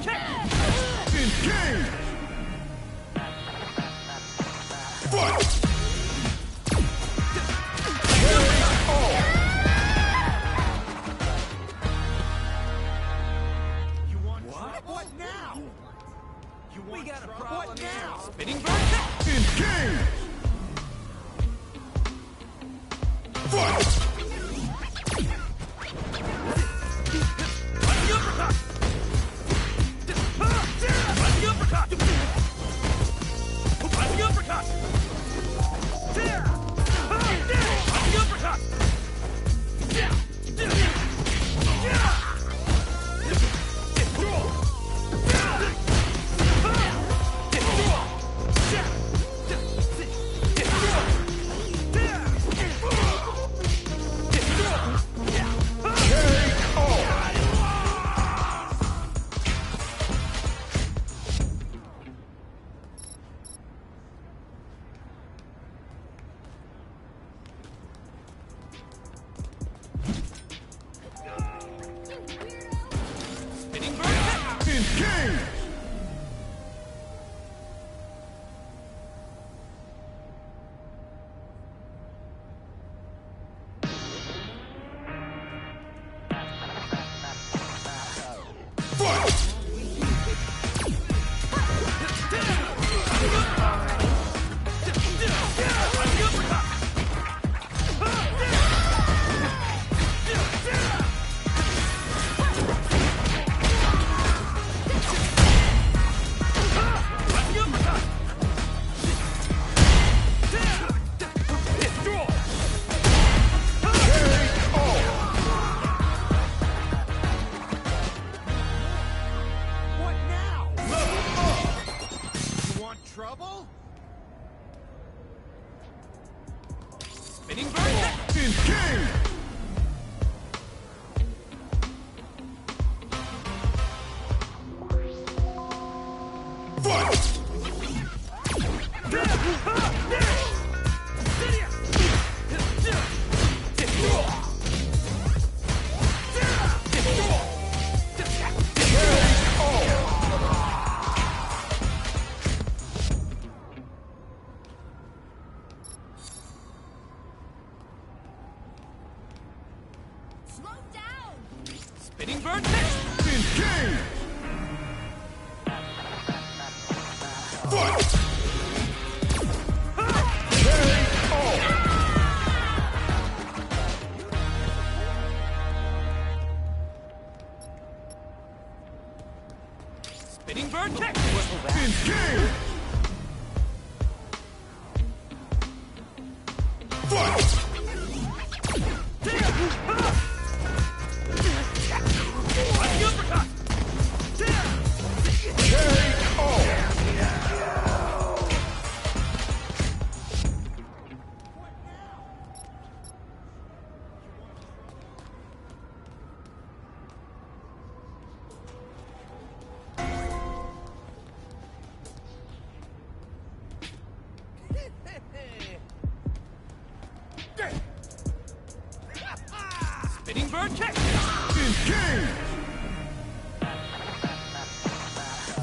kick! Engage! Fight! You want What? What now? You We want got a trouble? problem What here. now? Spinning bird kick! Engage! Fight! Running uppercut! Running uppercut! Running uppercut! Running uppercut! Spinning bird kick! Engage! Fight! Running uppercut! Running uppercut! What now? You want trouble? Spinning bird kick! Engage! Fight! Slow down! Spinning bird kick! Engage! Fight! Spinning bird kick! Engage! Fight! Running uppercut! Spinning bird kick! Engage!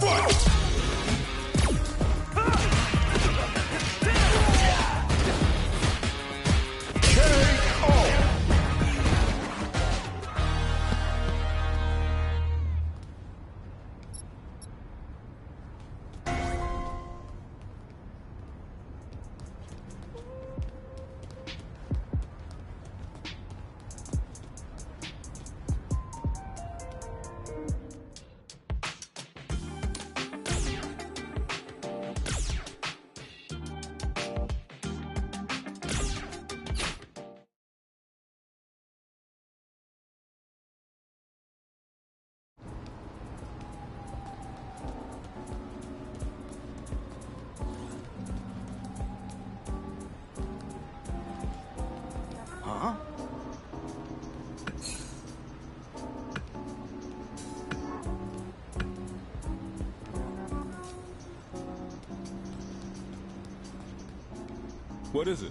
Fight! Huh? What is it?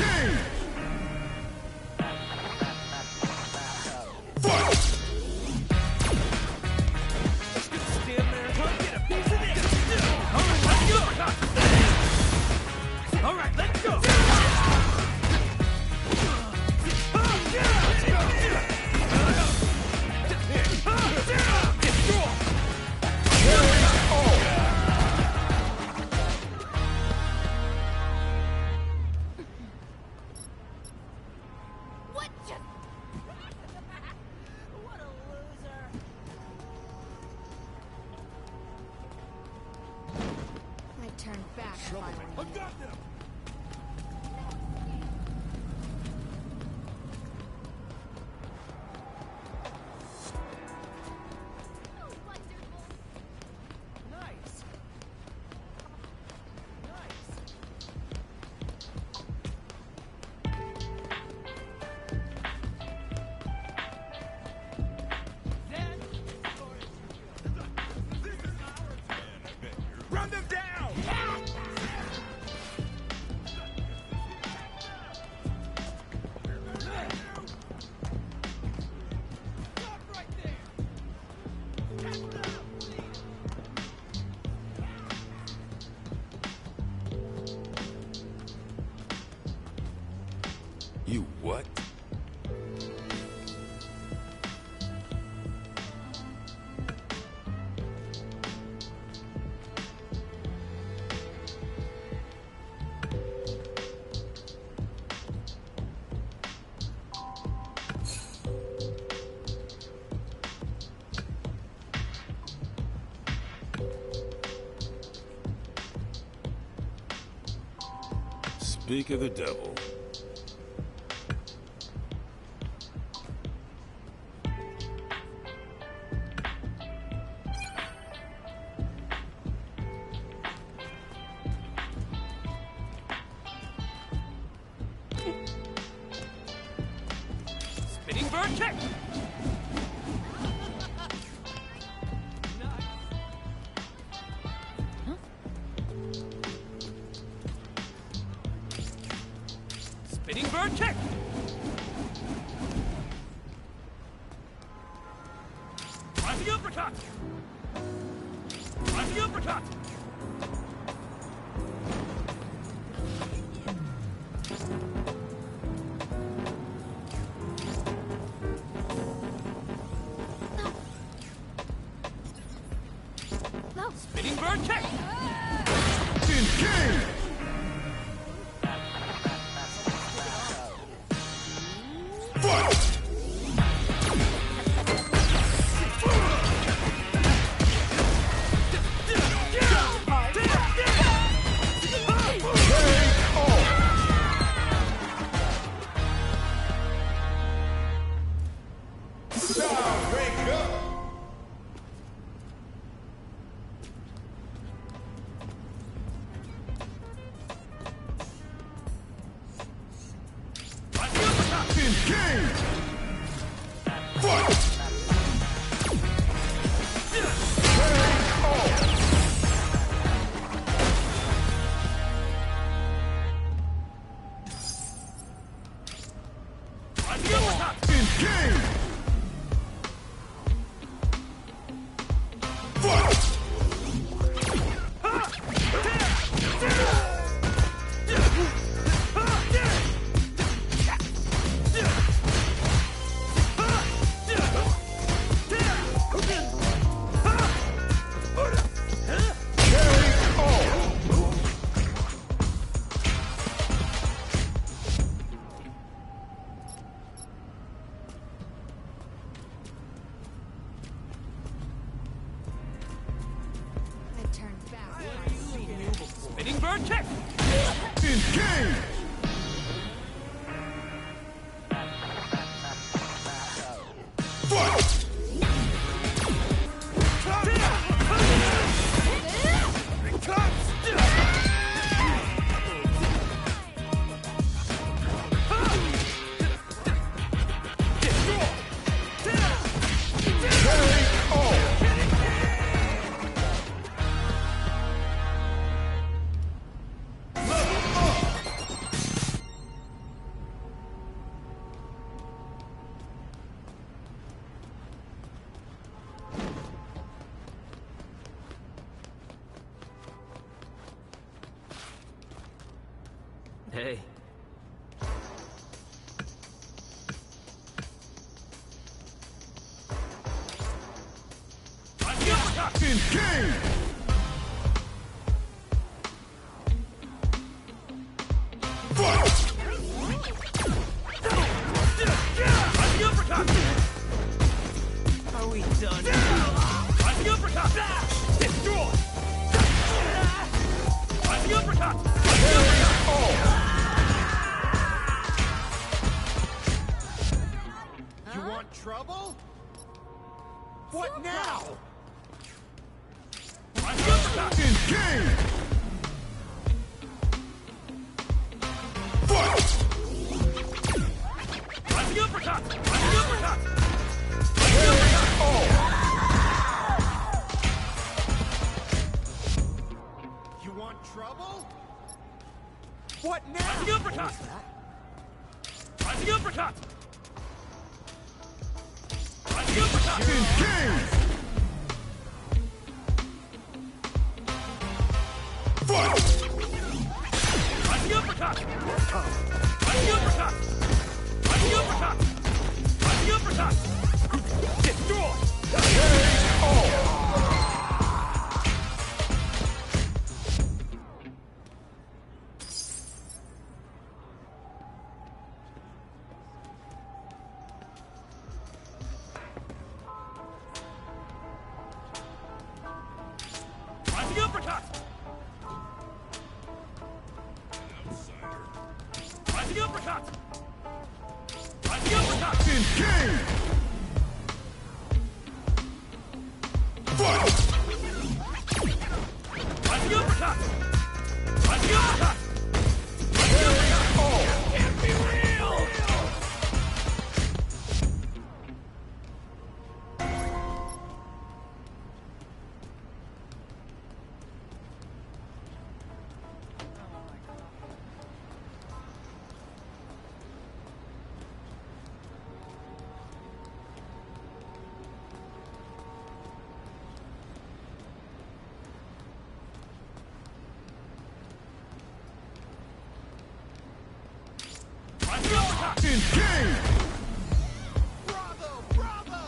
king! Fight! Stand there. Get a piece of this. All right, let's go. All right, let's go. What just... What a loser. I turned back finally. I got them! Oh, wonderful. Nice. Nice. Run them down! Stop right there. Catch them. You what? Speak of the devil. Spinning bird kick. Spinning bird kick. Rising uppercut. Rising uppercut. No. Spinning bird kick. Finn King! Fight! Stop! Wake up! Hey. Engage! Fight! Are we done? On the uppercut! Destroy! On the uppercut! You want trouble? What now? On the uppercut! Engage! Fight! On the uppercut! On the uppercut! You want trouble? What now? On the uppercut! On the uppercut! On the uppercut! Engage! Fight! On the uppercut! On the uppercut! On the uppercut! On the uppercut! Destroy! On the uppercut! On the uppercut! On the uppercut! Engage! Fight! On the uppercut! On the uppercut! Can't be real! On the uppercut! Engage! Bravo! Bravo!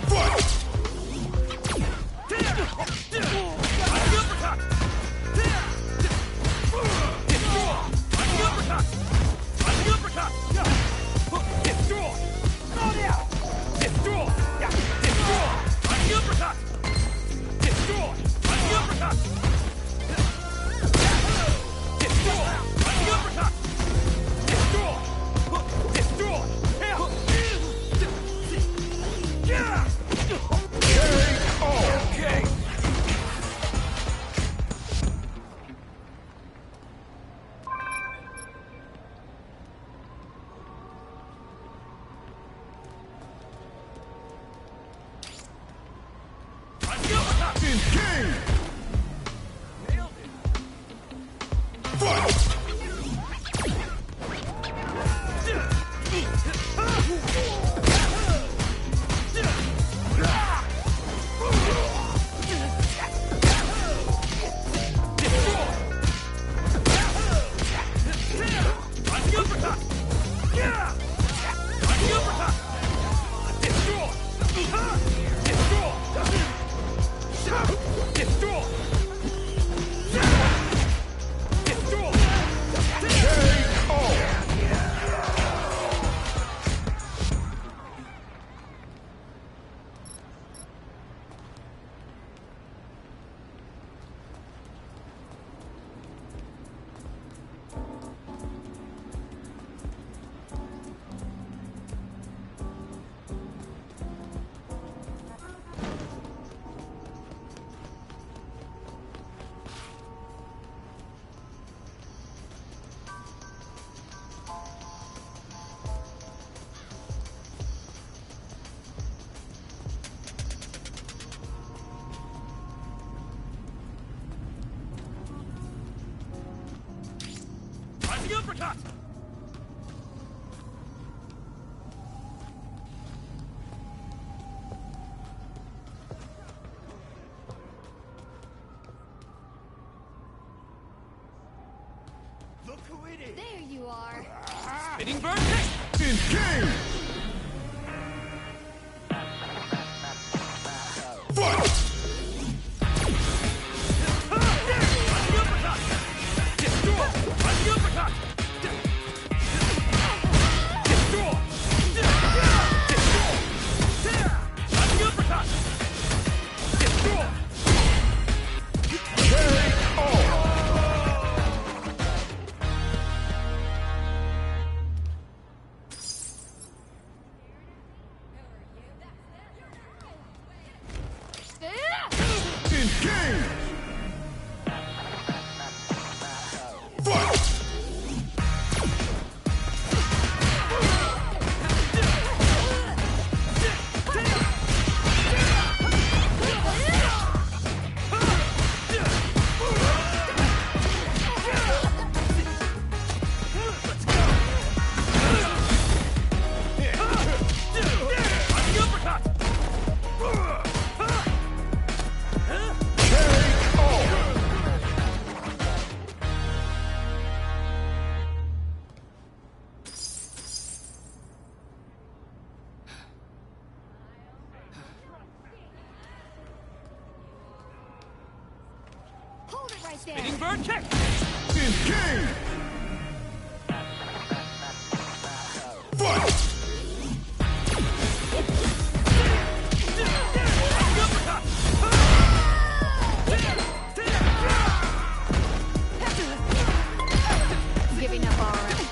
Fight! On the uppercut! Destroy! On the uppercut! On the uppercut! Destroy! Destroy! Destroy! On the uppercut! Destroy! On the uppercut! Destroy! On the uppercut! Destroy! defeated! There you are. Spinning bird kick! Engage! Fight! Rising uppercut! Destroy! Rising uppercut! Destroy! Rising uppercut! Destroy! Engage! Fight! Rising uppercut! Hold it right there. Spinning bird kick! Engage! Fight! Rising uppercut! Giving up already.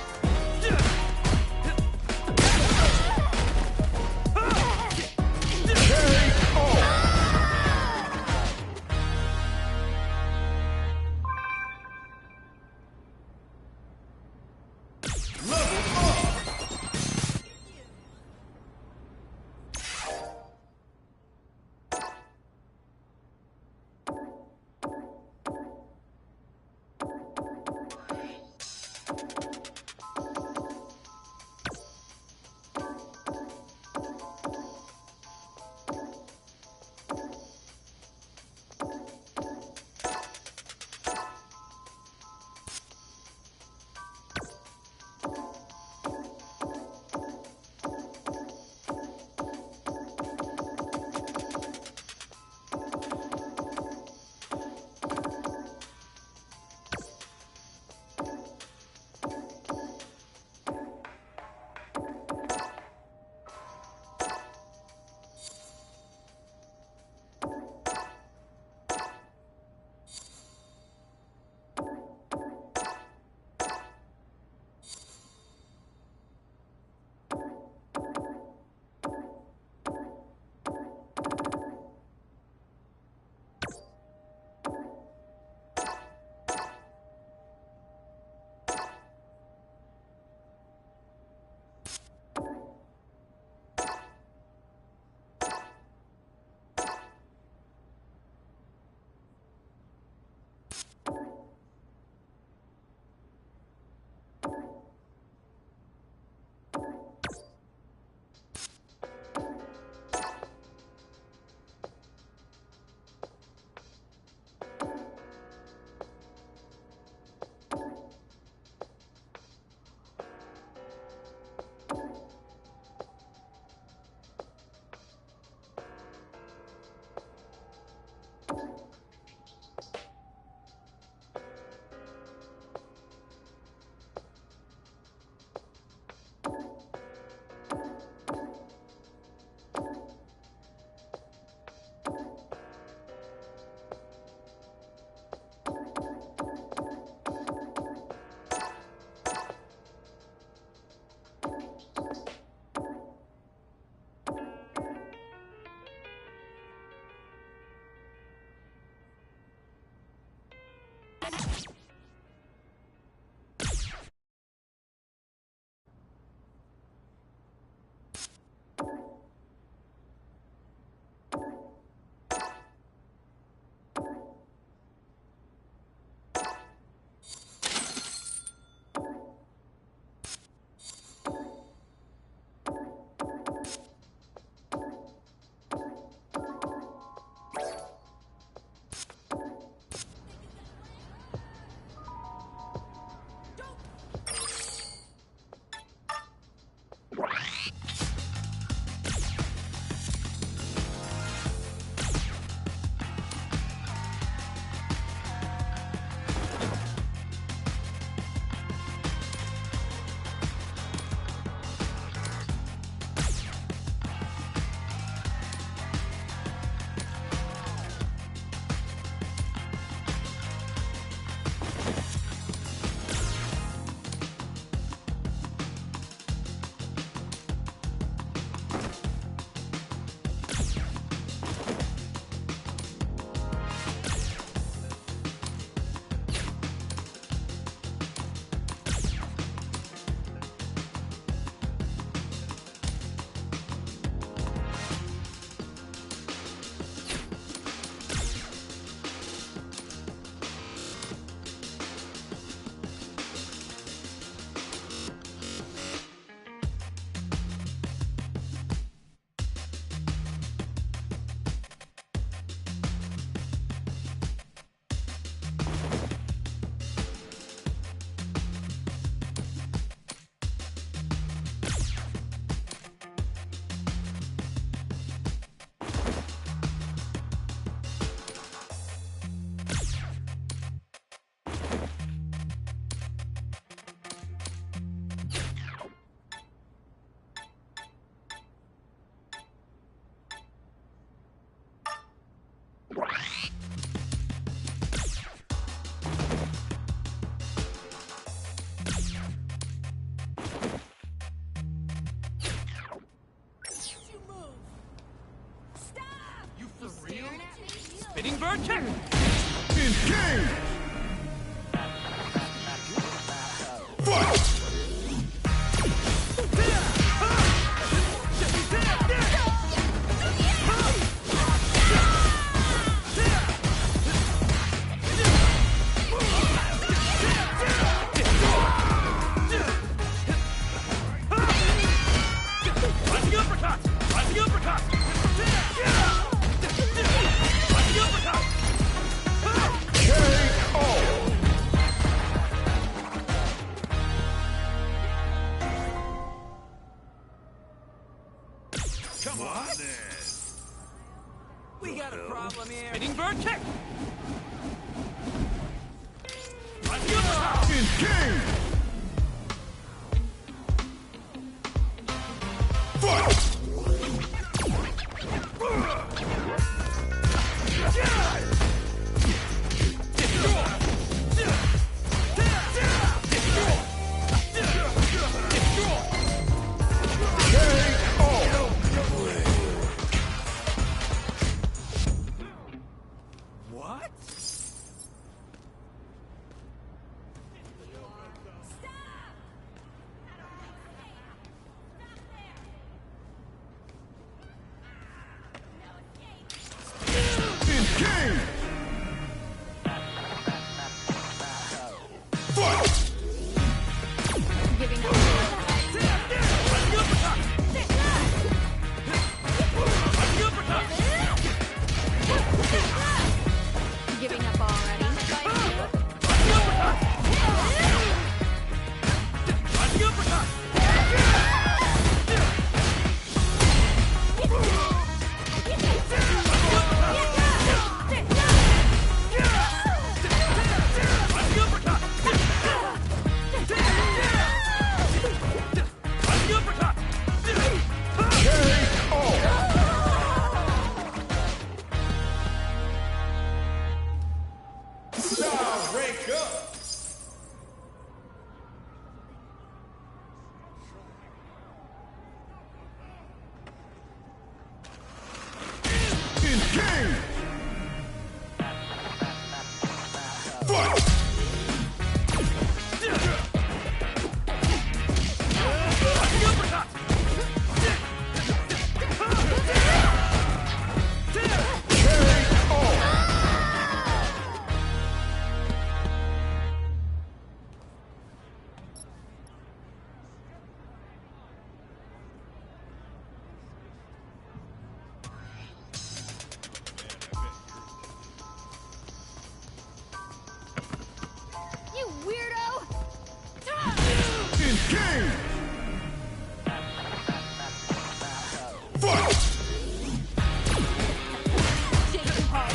Lightning bird kick. Engage! Fight! Lightning uppercut. Lightning uppercut. Lightning uppercut. KO! Come on then. We got a problem here. Spinning bird kick. Lightning uppercut. Engage! Fight! What? Engage! Fight! Giving up. Lightning uppercut. Lightning uppercut. Giving up already. Lightning uppercut. Lightning uppercut. Lightning uppercut. Now rank up! Engage! Fight! Lightning uppercut. You weirdo! Engage! Fight! Jason Paul.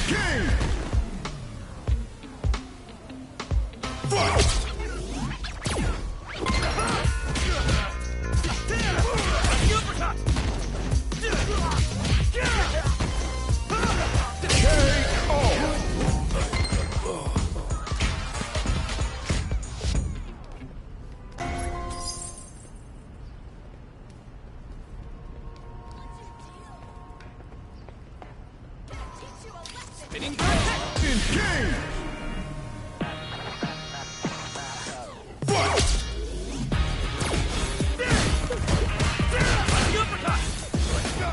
King! Fight! Spinning back. King! Fight! Running uppercut. Let's go.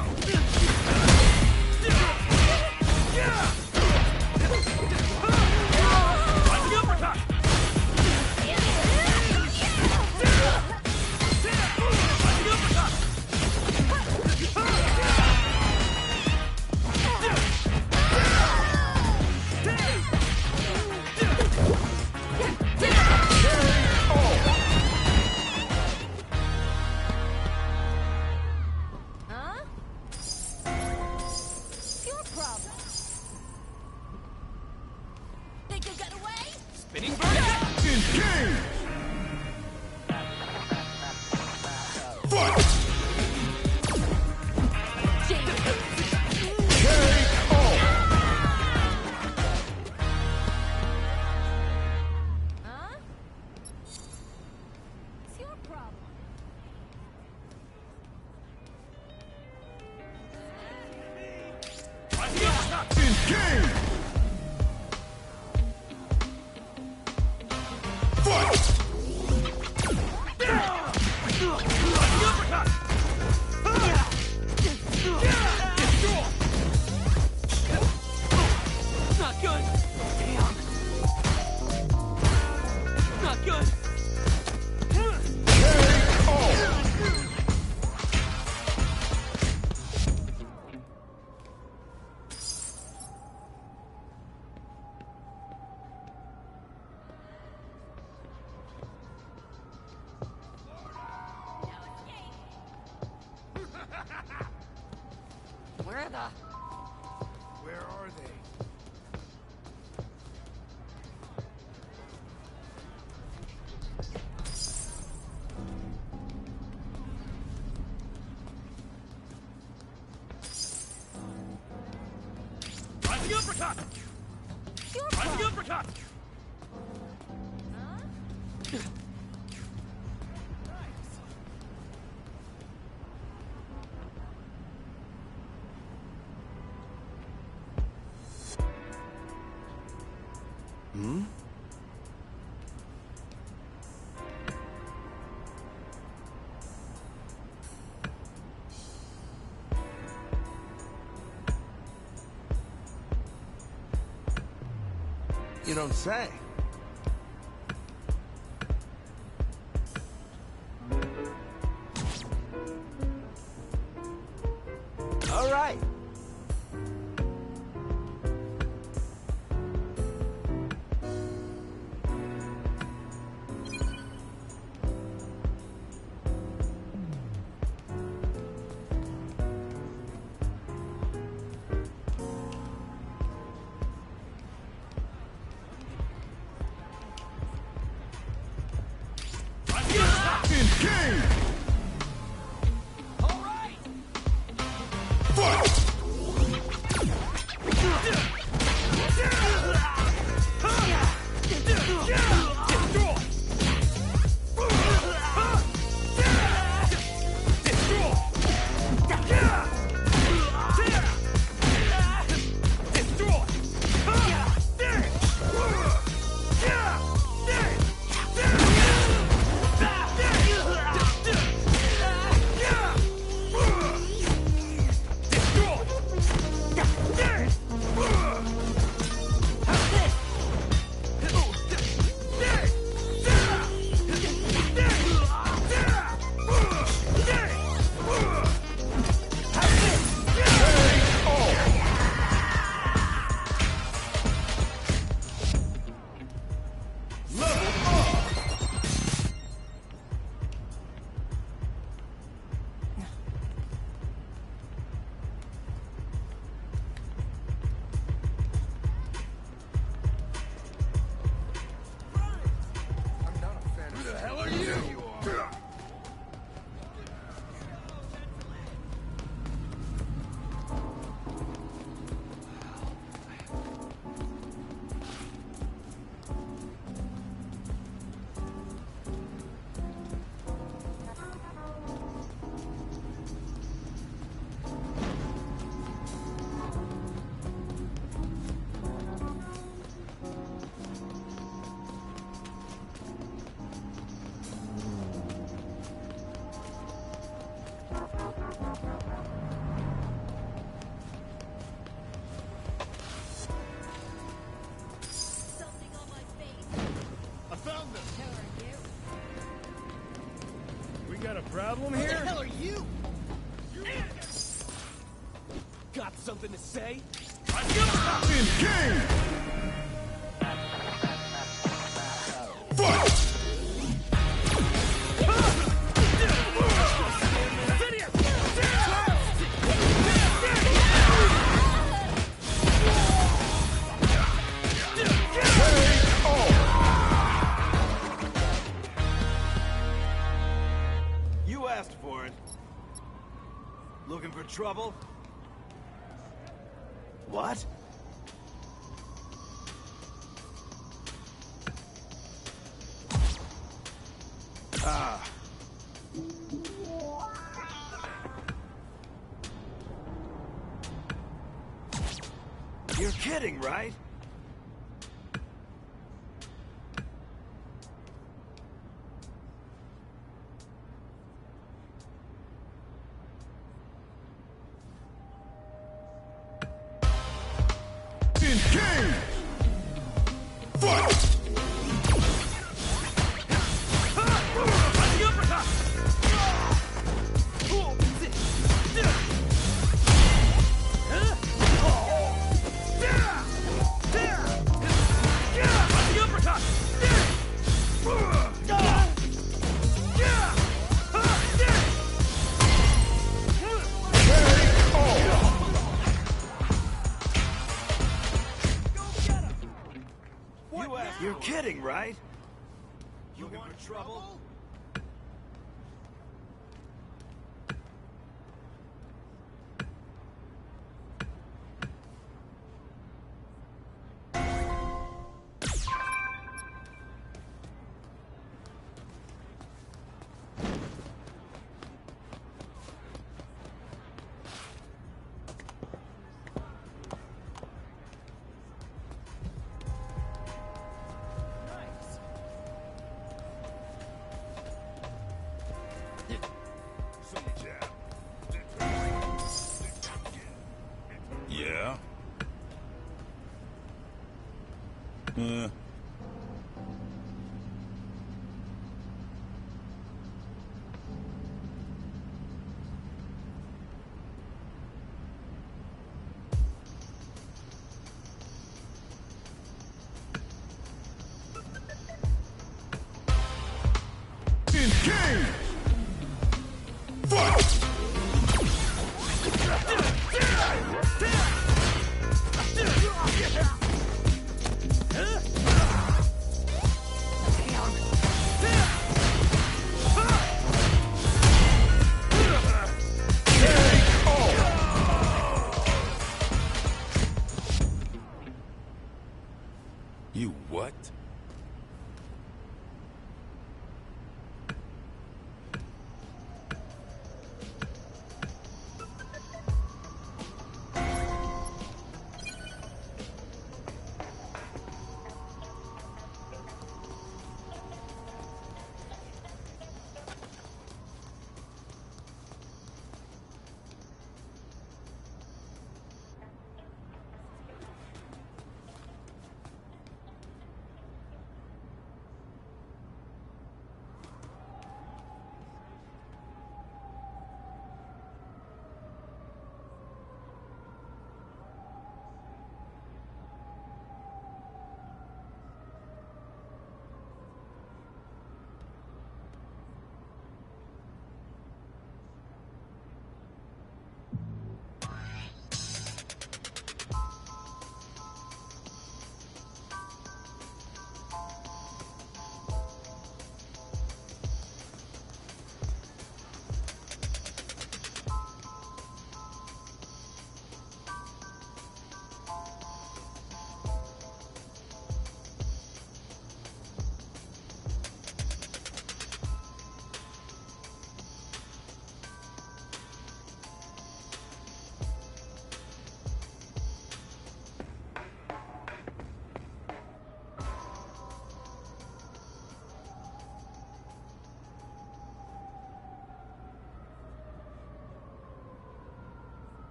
Running uppercut. Running uppercut. Huh? It's your problem. Think you got away? Spinning back. King! Fight! Huh? It's your problem. Running uppercut. King! Fight! Running uppercut. Not good. Damn. Not good. Where the? Where are they? Running uppercut. It's your Running problem. uppercut. Huh? You don't say. All right. Problem Who the here? hell are you? Got something to say? Rising uppercut! You asked for it. Looking for trouble? What? Ah. You're kidding, right? Rising uppercut! Rising uppercut! You asked. You're kidding, right? You looking for trouble? Nice. Yeah? You what?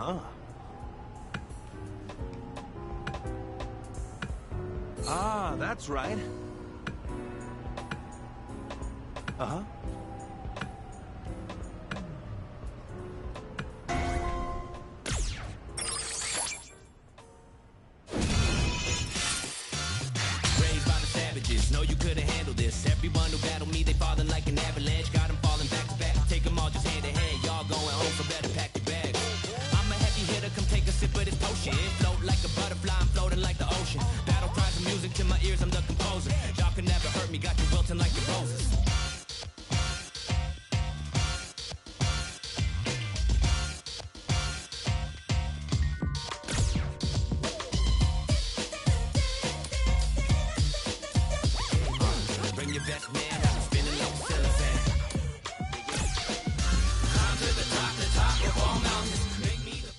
Ah. Ah, that's right. Uh-huh. Raised by the savages, know you couldn't handle this. Everyone who battled me, they falling like an avalanche. Got them falling back to back, take them all just hand in hand. Y'all going home, so better pack your bags. I'm a heavy hitter, come take a sip of this potion. Float like a butterfly, I'm floating like the ocean. Battle cries of music to my ears, I'm the composer. Y'all can never hurt me, got you wilting like the roses. Bring your best man, I'm spinning like a ceiling fan. Climb to the top of all mountains. Make me the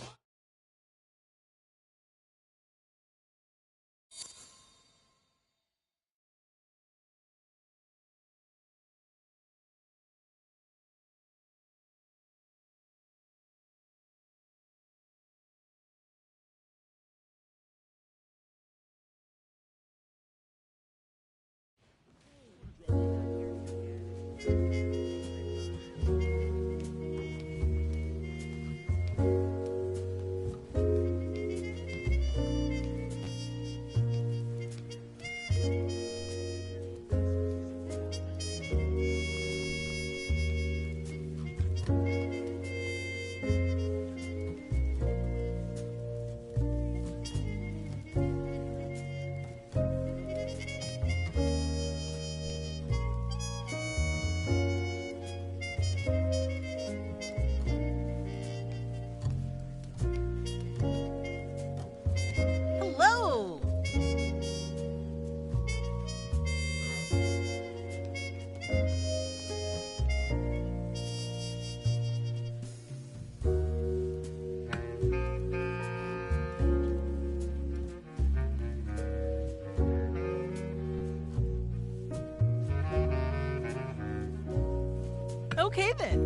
Hello! Okay then.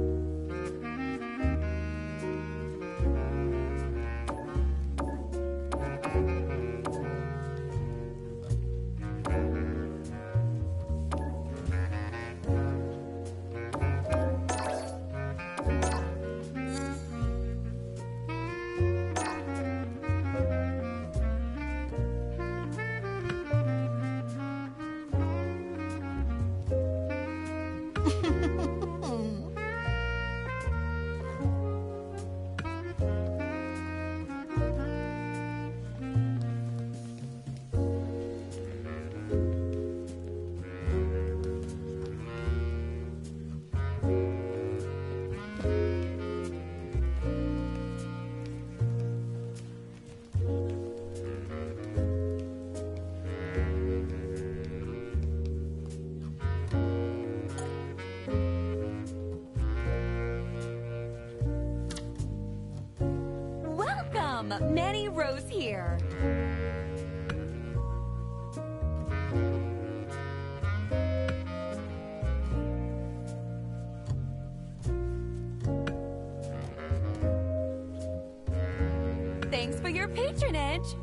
Welcome! Manny Rose here. Thanks for your patronage.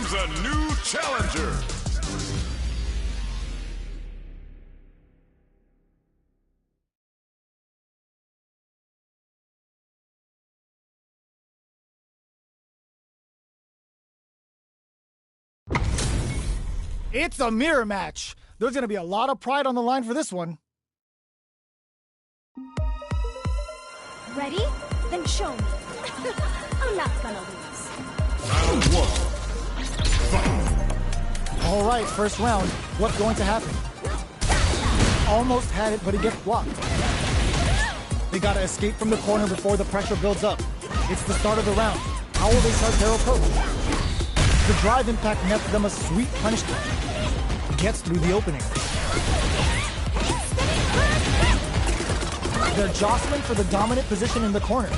comes a new challenger. It's a mirror match. There's going to be a lot of pride on the line for this one. Ready? Then show me. I'm not gonna lose. Round one. Fight. All right, first round. What's going to happen? Almost had it, but he gets blocked. They got to escape from the corner before the pressure builds up. It's the start of the round. How will they start their approach? The drive impact nets them a sweet punishment. Gets through the opening. They're jostling for the dominant position in the corner.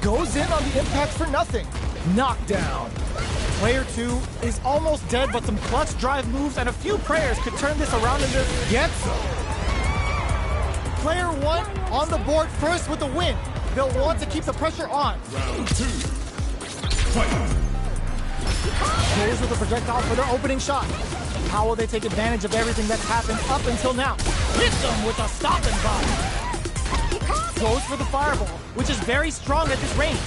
Goes in on the impact for nothing. Knockdown. Player 2 is almost dead, but some clutch drive moves and a few prayers could turn this around into gets him. Player 1 on the board first with the win. They'll want to keep the pressure on. Round 2. Fight. Goes with the projectile for their opening shot. How will they take advantage of everything that's happened up until now? Hits them with a stopping body. Goes for the fireball, which is very strong at this range.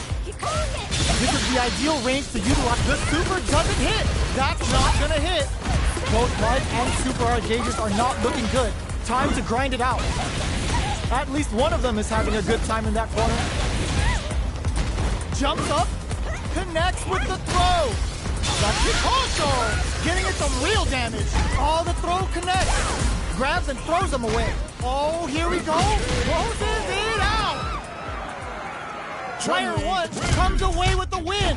This is the ideal range to utilize. The super doesn't hit. That's not gonna hit. Both life and super art gauges are not looking good. Time to grind it out. At least one of them is having a good time in that corner. Jumps up, connects with the throw. That's Picoso! Getting it some real damage. Oh, the throw connects. Grabs and throws them away. Oh, here we go. Closes it out. Player 1 comes away with the win.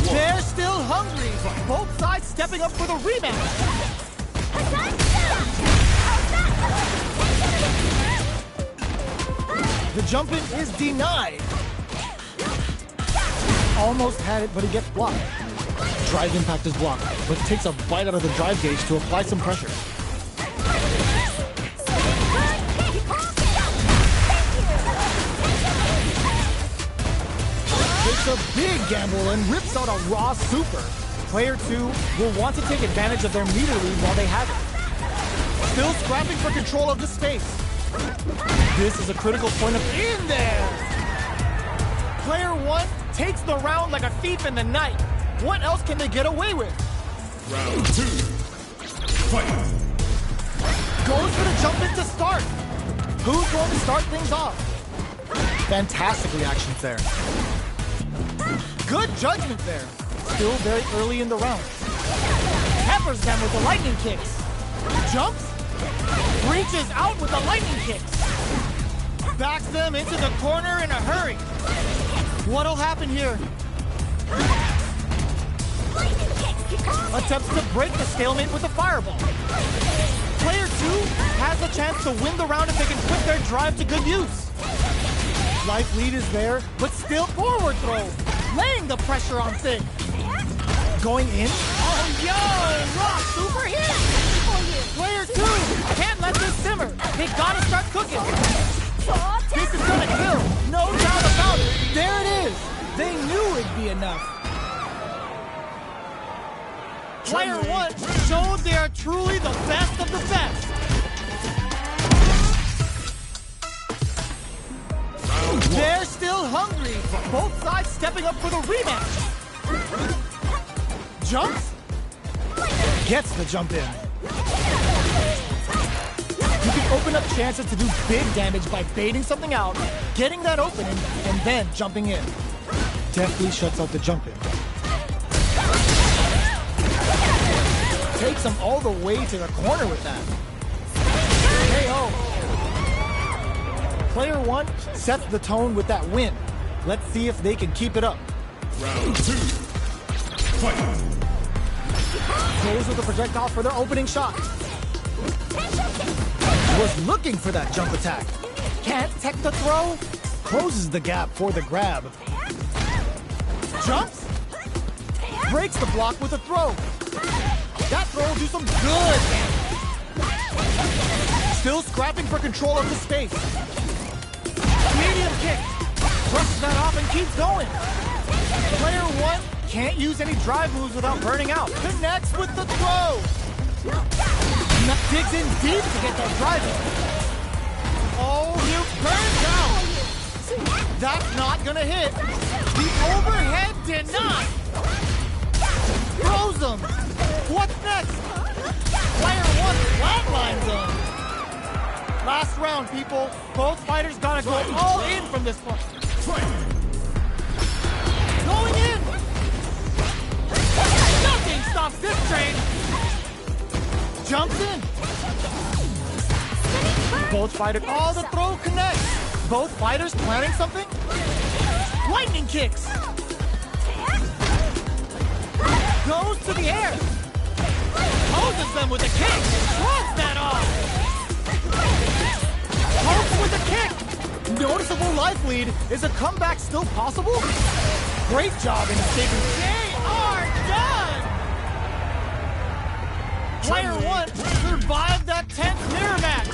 They're still hungry. Both sides stepping up for the rematch. The jump in is denied. Almost had it, but he gets blocked. Drive impact is blocked, but takes a bite out of the drive gauge to apply some pressure. Takes a big gamble and rips out a raw super. Player 2 will want to take advantage of their meter lead while they have it. Still scrapping for control of the space. This is a critical point of in there. Player 1 takes the round like a thief in the night. What else can they get away with? Round 2. Fight. Goes for the jump in to start. Who's going to start things off? Fantastic reactions there. Good judgment there. Still very early in the round. Peppers them with the lightning kicks. Jumps. Reaches out with the lightning kicks. Backs them into the corner in a hurry. What'll happen here? Attempts to break the stalemate with a fireball. Player 2 has a chance to win the round if they can put their drive to good use. Life lead is there, but still forward throw. Laying the pressure on things. Going in. Oh, yo! Raw super hit! Player 2 can't let this simmer. They gotta start cooking. This is gonna kill. No doubt about it. There it is. They knew it'd be enough. Player 1 showed they are truly the best of the best. They're still hungry. Both sides stepping up for the rematch. Jumps. Gets the jump in. You can open up chances to do big damage by baiting something out, getting that opening, and then jumping in. Deftly shuts out the jump in. Takes him all the way to the corner with that. KO. Player 1 sets the tone with that win. Let's see if they can keep it up. Round 2. Fight. Goes with the projectile for their opening shot. Was looking for that jump attack. Can't tech the throw. Closes the gap for the grab. Jumps. Breaks the block with a throw. That throw will do some good damage. Still scrapping for control of the space. Medium kick. Brushes that off and keeps going. Player 1 can't use any drive moves without burning out. Connects with the throw. Digs in deep to get that drive in. Oh, he burns out. That's not gonna hit. The overhead did not. Throws him. What's next? Player 1 flatlines him. Last round, people. Both fighters gotta go all in from this point. Going in. Nothing stops this train. Jumps in. Both fighters. Oh, the throw connects. Both fighters planning something. Lightning kicks. Goes to the air. Poses them with a kick. Shrugs that off. Pokes with a kick. Noticeable life lead. Is a comeback still possible? Great job in escaping. They are done! Player 1 survived that tense mirror match.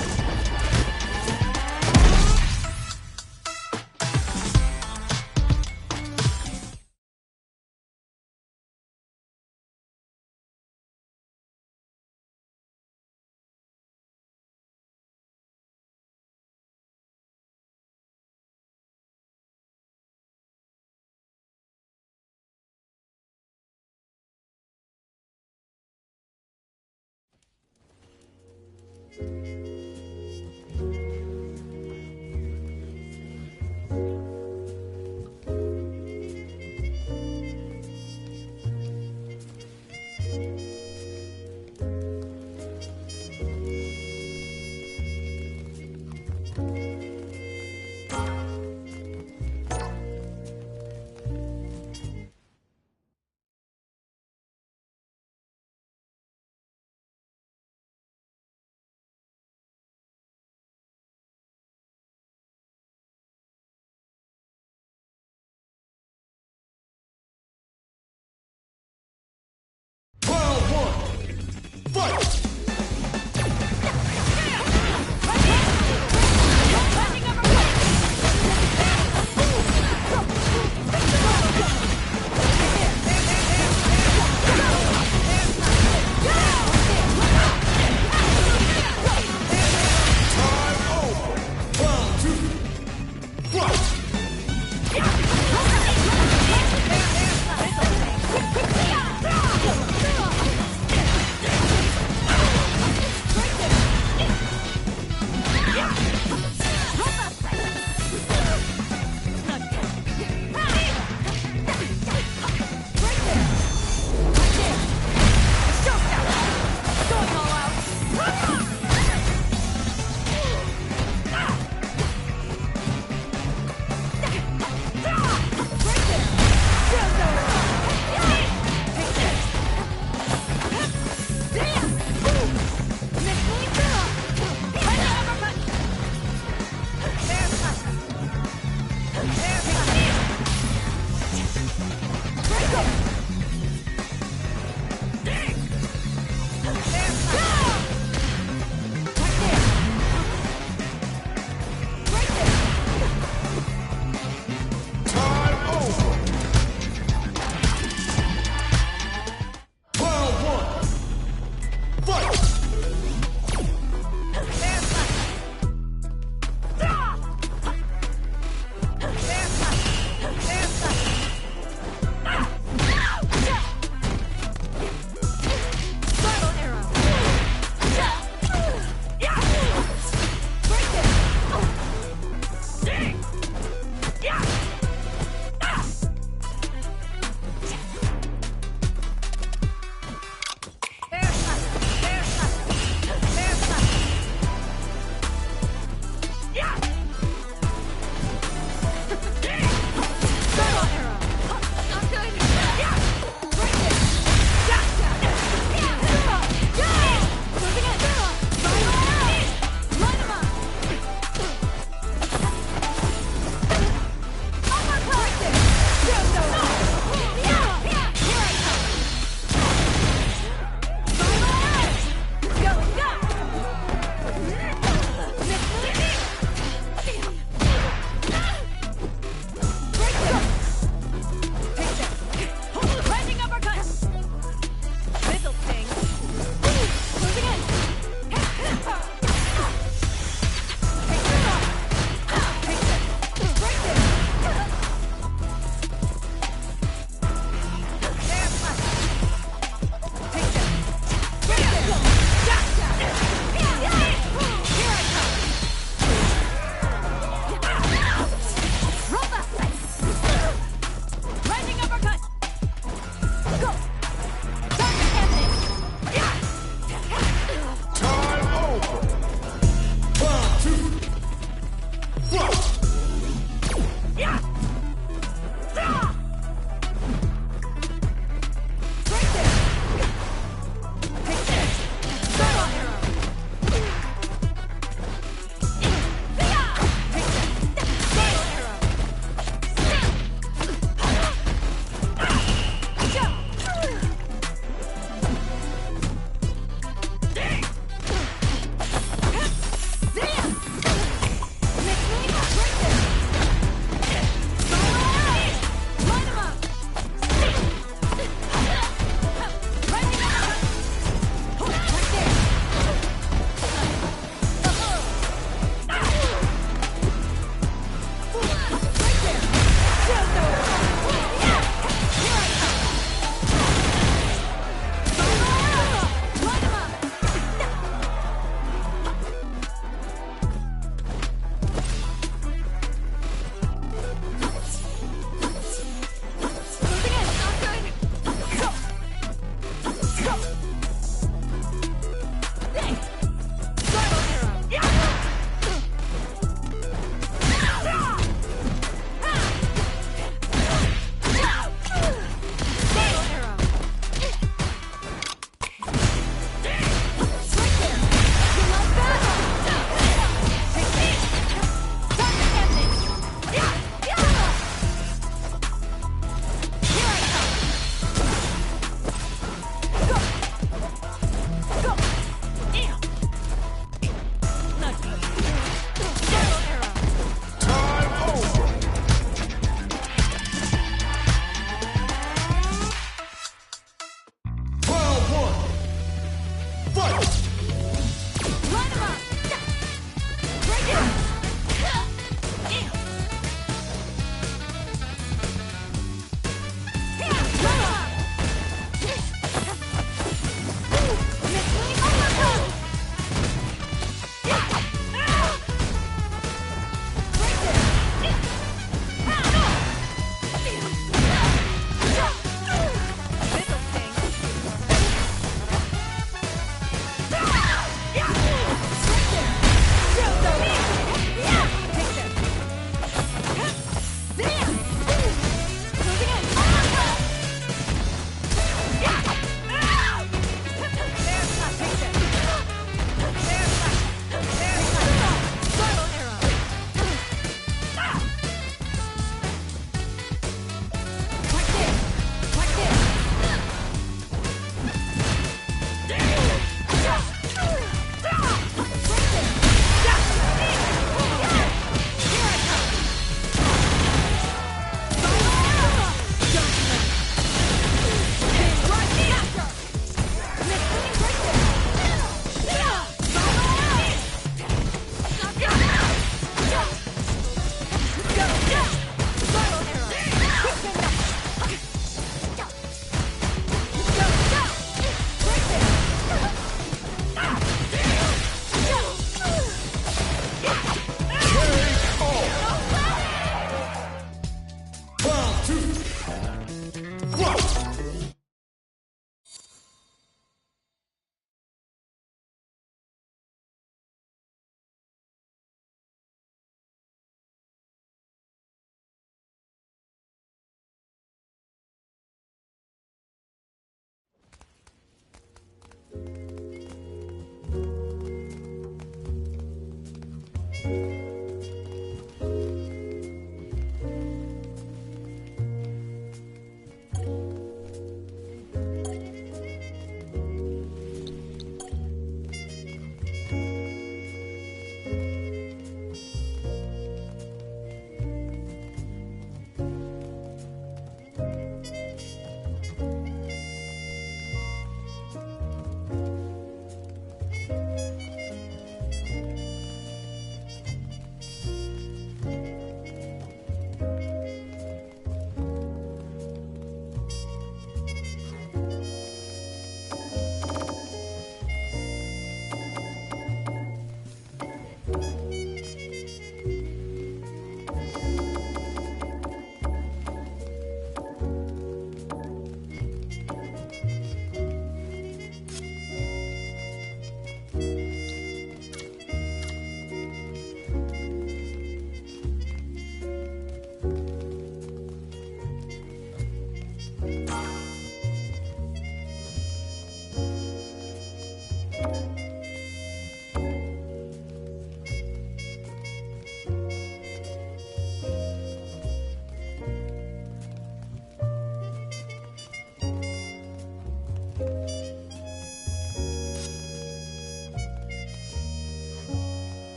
Fight!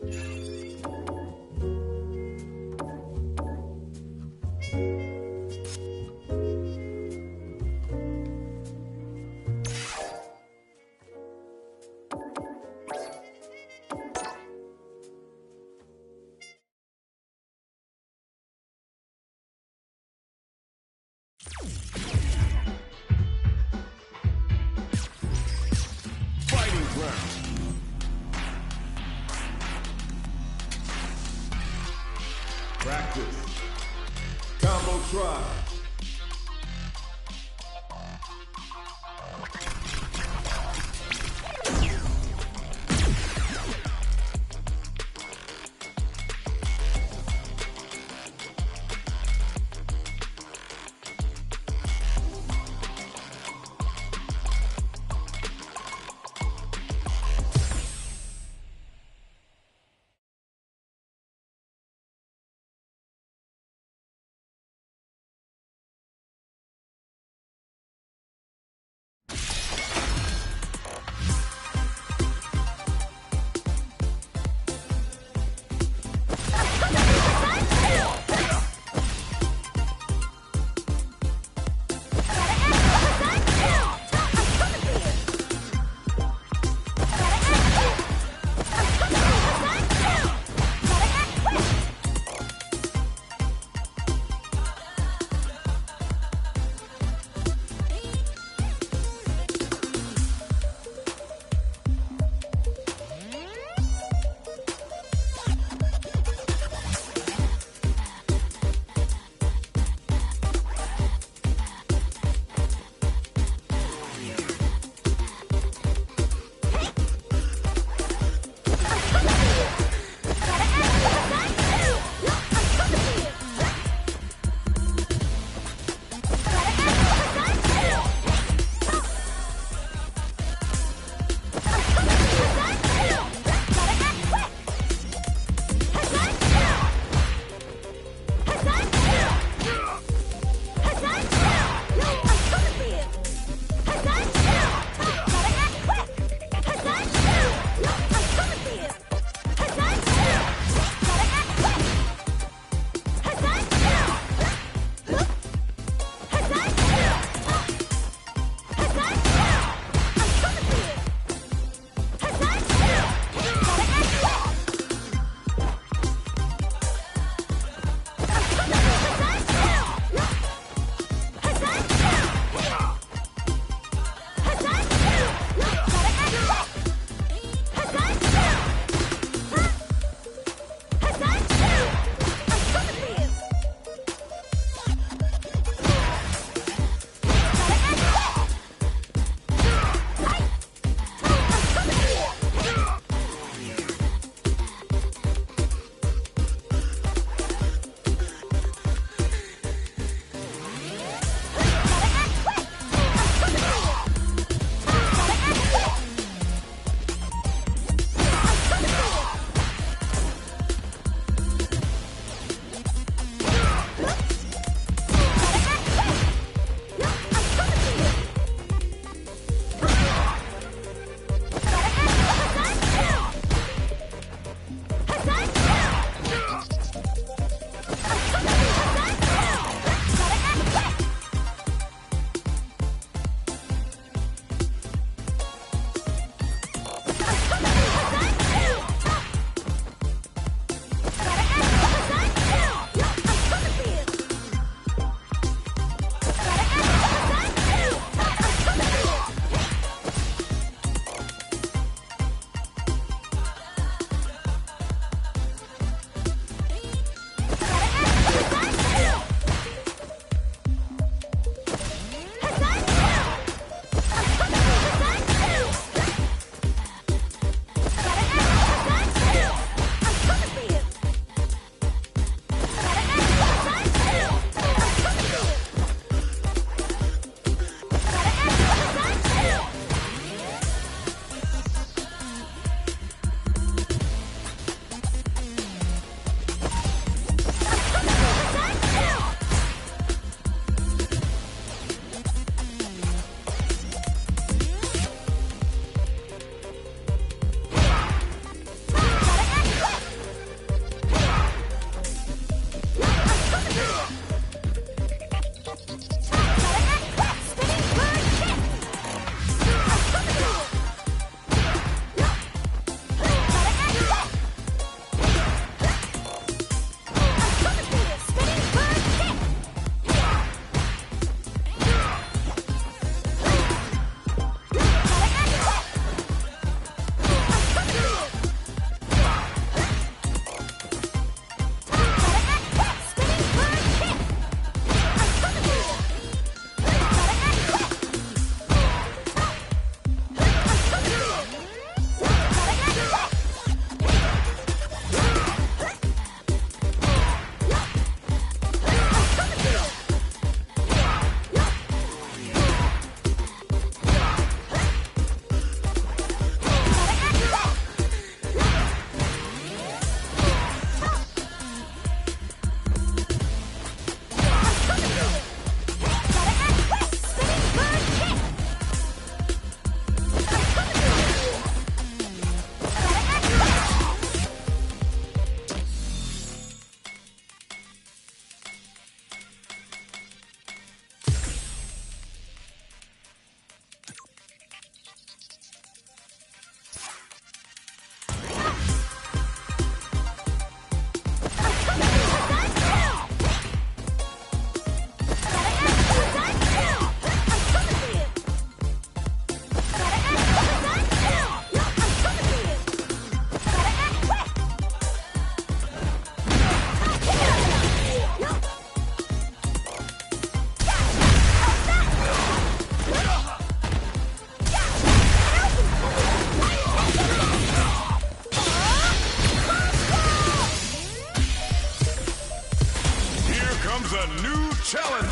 Fighting round. Practice. Combo try.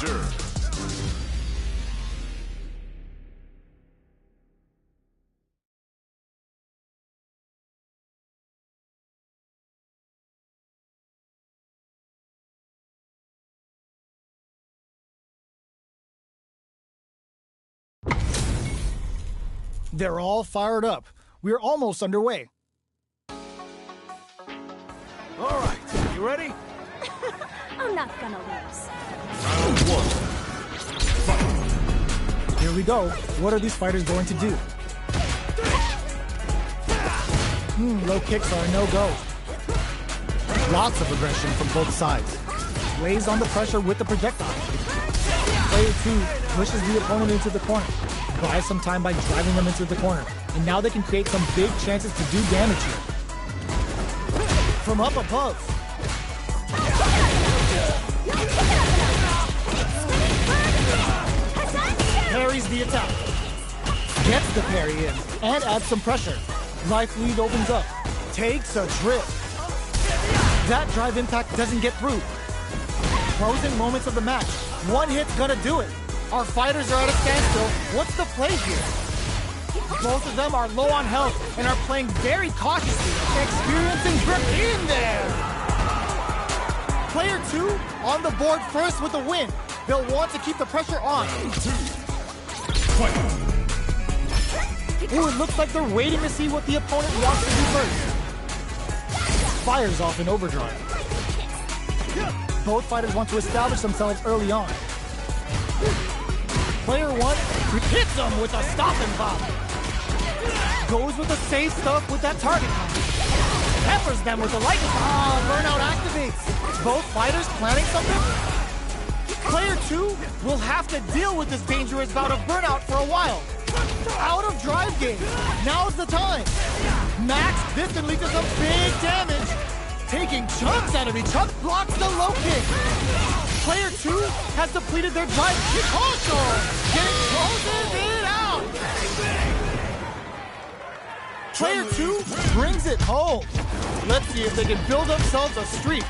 challenger. They're all fired up. We're almost underway. All right, you ready? I'm not gonna lose. Round one. Fight. Here we go. What are these fighters going to do? Low kicks are a no-go. Lots of aggression from both sides. Lays on the pressure with the projectile. Player 2 pushes the opponent into the corner. Buys some time by driving them into the corner. And now they can create some big chances to do damage here. From up above. Parries the attack. Gets the parry in. And adds some pressure. Life lead opens up. Takes a trip. That drive impact doesn't get through. Closing moments of the match. One hit's gonna do it. Our fighters are at a standstill. What's the play here? Both of them are low on health and are playing very cautiously, experiencing grip in there. Player 2 on the board first with a win. They'll want to keep the pressure on. Ooh, it looks like they're waiting to see what the opponent wants to do first. Fires off in overdrive. Both fighters want to establish themselves early on. Player 1 hits them with a stop and pop. Goes with the safe stuff with that target combo. Peppers them with the lightning. Burnout activates. Both fighters planning something? Player 2 will have to deal with this dangerous bout of burnout for a while. Out of drive game. Now's the time. Max, this can lead to some big damage. Taking chunks out of each other. Blocks the low kick. Player 2 has depleted their drive. Kikoso! Getting closes it out! Player 2 brings it home. Let's see if they can build themselves a streak.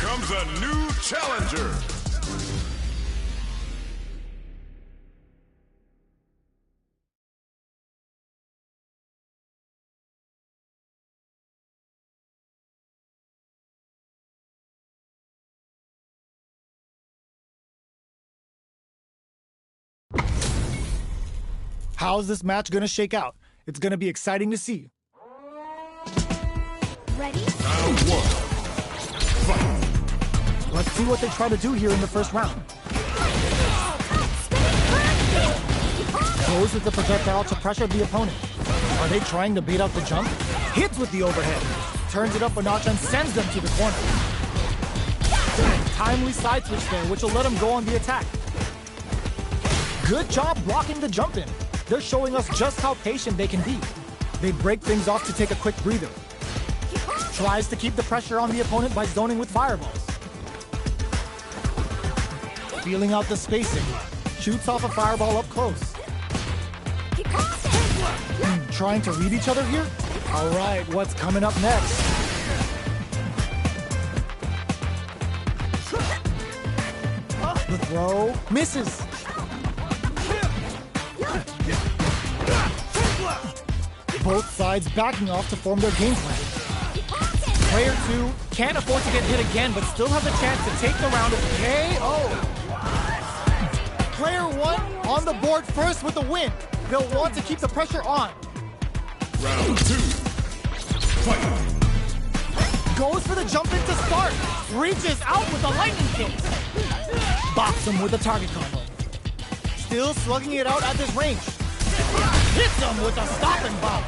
Comes a new challenger. How's this match gonna shake out? It's gonna be exciting to see. Ready? Round one. Fight. Let's see what they try to do here in the first round. Goes with the projectile to pressure the opponent. Are they trying to bait out the jump? Hits with the overhead. Turns it up a notch and sends them to the corner. Timely side switch there, which will let them go on the attack. Good job blocking the jump in. They're showing us just how patient they can be. They break things off to take a quick breather. Tries to keep the pressure on the opponent by zoning with fireballs. Feeling out the spacing. Shoots off a fireball up close. Trying to read each other here? All right, what's coming up next? The throw misses. Both sides backing off to form their game plan. Player 2 can't afford to get hit again, but still has a chance to take the round as KO. Player 1 on the board first with a win. They'll want to keep the pressure on. Round 2. Fight. Goes for the jump in to start. Reaches out with a lightning kick. Bops him with a target combo. Still slugging it out at this range. Hits him with a stopping bomb.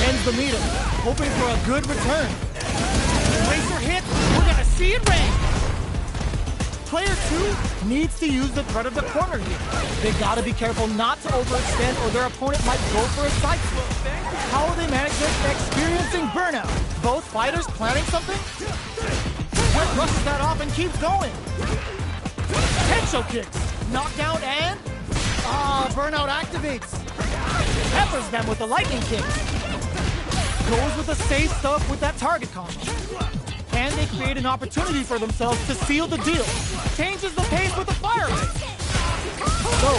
Ends the meter, hoping for a good return. Laser hit, we're gonna see it rain. Player 2 needs to use the threat of the corner here. They gotta be careful not to overextend or their opponent might go for a side switch. How will they manage this? Experiencing burnout. Both fighters planning something? Whip brushes that off and keeps going. Tencho kicks. Knockdown and... burnout activates. Peppers them with the lightning kicks. Goes with the safe stuff with that target combo. And they create an opportunity for themselves to seal the deal. Changes the pace with the fire rate. So,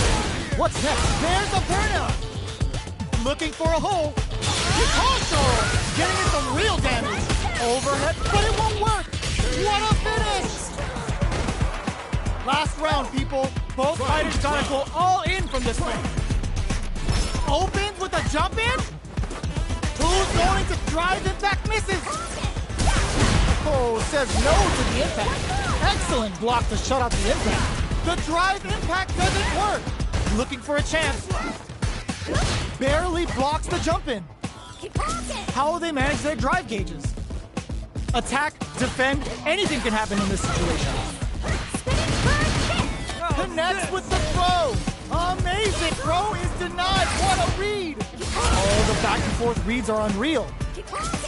what's next? There's a burnout. Looking for a hole. Control. Getting in some real damage. Overhead, but it won't work. What a finish! Last round, people. Both fighters gotta go all in from this one. Opens with a jump in. Who's going to drive impact? Misses. Oh, says no to the impact. Excellent block to shut out the impact. The drive impact doesn't work. Looking for a chance. Barely blocks the jump in. How will they manage their drive gauges? Attack, defend, anything can happen in this situation. Connects with the throw. Amazing. Throw is denied. What a read. Oh, the back and forth reads are unreal.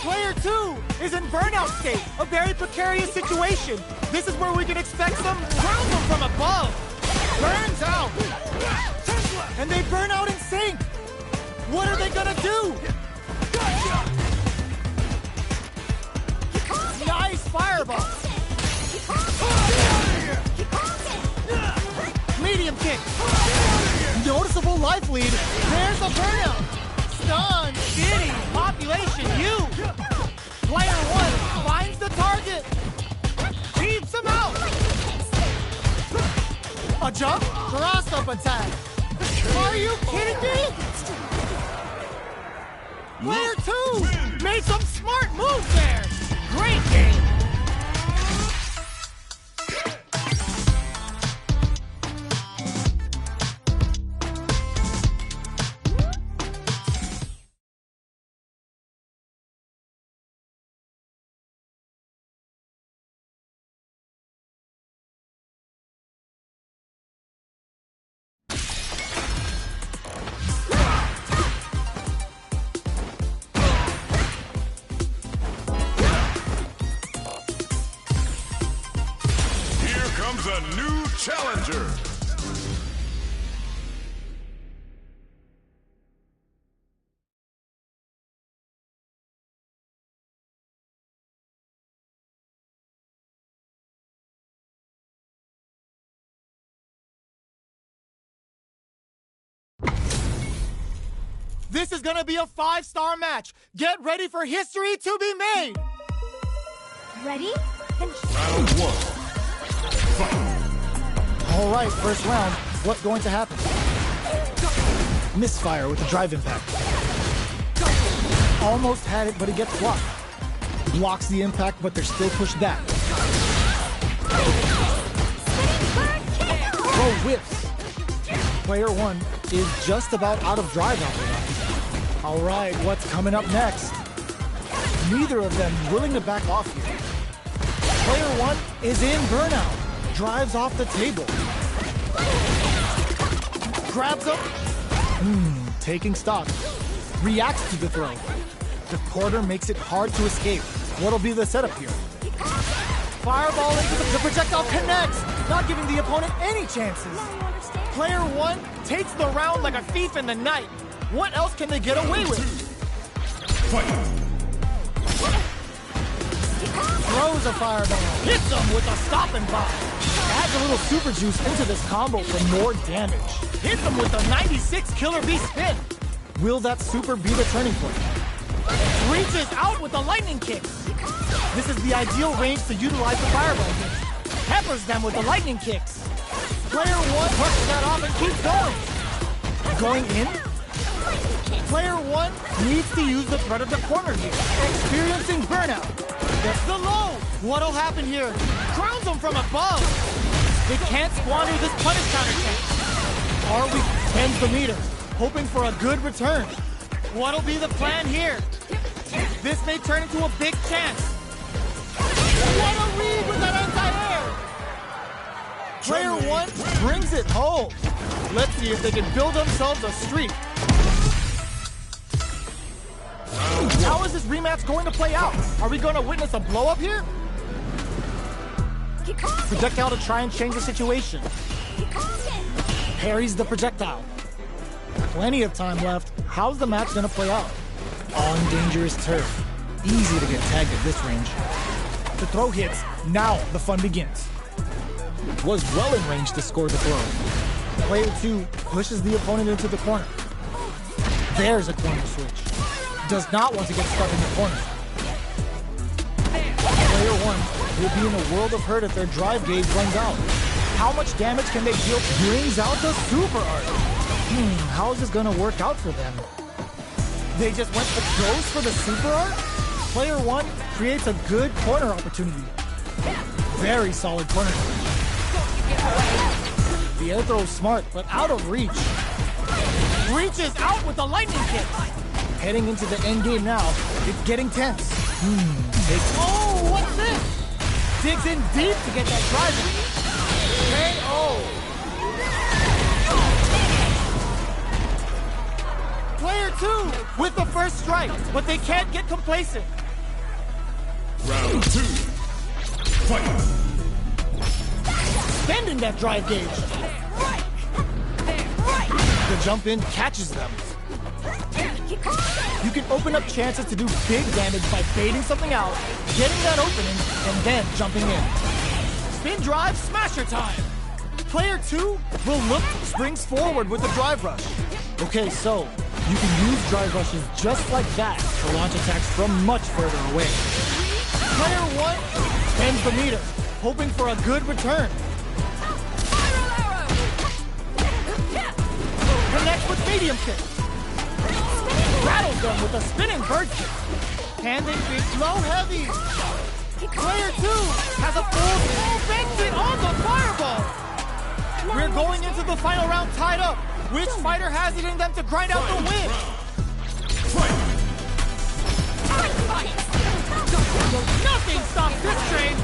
Player 2 is in burnout state. A very precarious situation. This is where we can expect some ground from above. Burns out. And they burn out in sync. What are they gonna do? Nice fireball. Medium kick. Noticeable life lead. There's a burnout. Stun. City. Population. You. Player 1 finds the target. Keeps him out. A jump. Cross-up attack. Are you kidding me? Player 2 made some smart moves there. Great game. A new challenger. This is gonna be a 5-star match. Get ready for history to be made. Ready? Round 1. All right, first round. What's going to happen? Misfire with the drive impact. Almost had it, but he gets blocked. Blocks the impact, but they're still pushed back. Throw whips. Player 1 is just about out of drive after that. All right, what's coming up next? Neither of them willing to back off here. Player 1 is in burnout. Drives off the table. Grabs him. Taking stock. Reacts to the throw. The quarter makes it hard to escape. What'll be the setup here? Fireball into the projectile connects, not giving the opponent any chances. Player 1 takes the round like a thief in the night. What else can they get away with? Fight. Throws a fireball. Hits him with a stopping bomb. Adds a little super juice into this combo for more damage. Hits him with a 96 Killer Bee spin. Will that super be the turning point? Reaches out with the lightning kick. This is the ideal range to utilize the fireball hits. Peppers them with the lightning kicks. Player 1 pushes that off and keeps going. Going in? Player 1 needs to use the threat of the corner here. Experiencing burnout. Gets the low. What'll happen here? Crowns him from above. They can't squander this punish counter chance. Arwie bends the meter. hoping for a good return. What'll be the plan here? This may turn into a big chance. What a read with that anti-air! Player 1 brings it home. Let's see if they can build themselves a streak. How is this rematch going to play out? Are we going to witness a blow-up here? Projectile to try and change the situation. Parries the projectile. Plenty of time left. How's the match going to play out? On dangerous turf. Easy to get tagged at this range. The throw hits. Now the fun begins. Was well in range to score the throw. Player 2 pushes the opponent into the corner. There's a corner switch. Does not want to get stuck in the corner. Player 1 will be in a world of hurt if their drive gauge runs out. How much damage can they deal? Brings out the super art. How is this gonna work out for them? They just went for goes for the super art? Player 1 creates a good corner opportunity. Very solid corner. The air throw is smart, but out of reach. Reaches out with the lightning kick. Heading into the end game now. It's getting tense. Oh, what's this? Digs in deep to get that drive in. KO. Player 2 with the first strike, but they can't get complacent. Round 2. Fight. Spending that drive gauge. The jump in catches them. You can open up chances to do big damage by baiting something out, getting that opening, and then jumping in. Spin drive smasher time. Player 2 will look, springs forward with the drive rush. Okay, so you can use drive rushes just like that to launch attacks from much further away. Player 1 spends the meter, hoping for a good return. Connects with medium kick. Rattles them with a spinning bird kick. Handing big low heavy. Player 2 has a full bench on the fireball. We're going into the final round tied up. Which fighter has it in them to grind out the win? Nothing stops this train.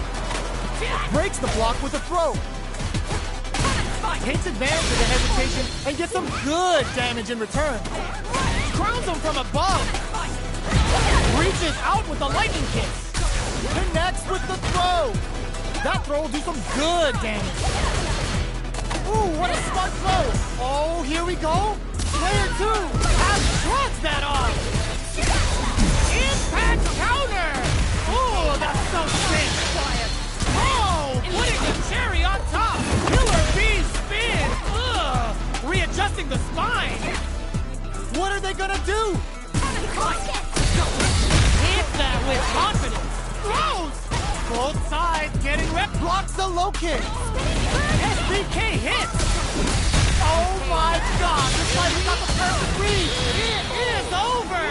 Breaks the block with a throw. Takes advantage of the hesitation and gets some good damage in return. Crowns him from above. Reaches out with the lightning kick. Connects with the throw. That throw will do some good damage. Ooh, what a smart throw. Oh, here we go. Player 2 has shrugged that off. Impact counter. Ooh, that's so sick. Oh, putting the cherry on top. Killer bee spin. Ugh, readjusting the spine. What are they gonna do? Hit that with confidence. Throws. Both sides getting rep. Blocks the low kick. SBK hit. Oh my God! This fight got the perfect read. It is over.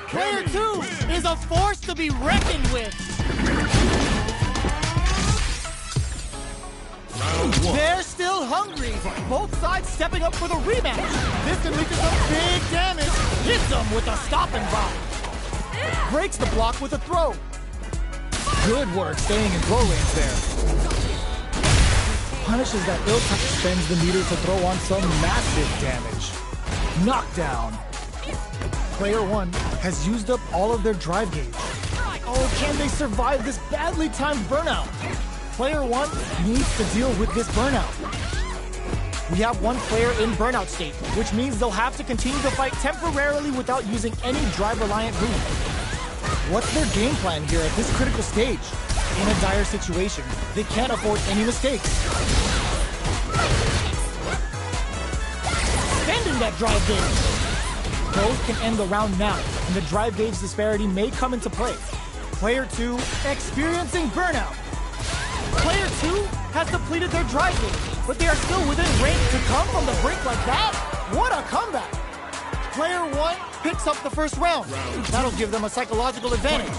Player 2 is a force to be reckoned with. They're still hungry. Both sides stepping up for the rematch. This can lead to some big damage. Hits them with a stop and block. Breaks the block with a throw. Good work staying in throw range there. Punishes that ill touch, spends the meter to throw on some massive damage. Knockdown. Player 1 has used up all of their drive gauge. Oh, can they survive this badly timed burnout? Player 1 needs to deal with this burnout. We have one player in burnout state, which means they'll have to continue the fight temporarily without using any drive-reliant move. What's their game plan here at this critical stage? In a dire situation, they can't afford any mistakes. Spending that drive gauge. Both can end the round now, and the drive gauge disparity may come into play. Player 2 experiencing burnout. Player 2 has depleted their drive gauge, but they are still within range to come from the brink like that. What a comeback! Player 1 picks up the first round. That'll give them a psychological advantage.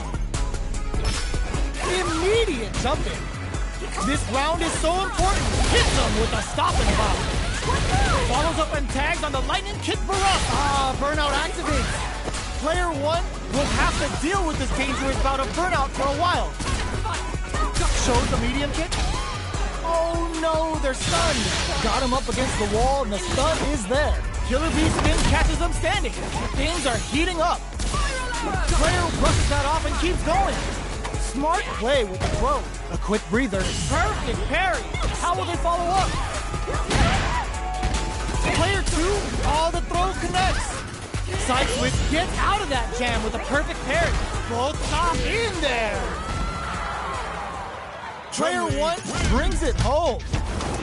Immediate jumping. This round is so important. Hits him with a stopping block. Follows up and tags on the lightning kick Baruk. Burnout activates. Player 1 will have to deal with this dangerous bout of burnout for a while. Shows the medium kick. Oh no, they're stunned. Got him up against the wall and the stun is there. Killer Bee spin catches him standing. Things are heating up. Player brushes that off and keeps going. Smart play with the throw. A quick breather. Perfect parry. How will they follow up? Player 2, the throw connects. Side switch gets out of that jam with a perfect parry. Both top in there. Player 1 brings it home.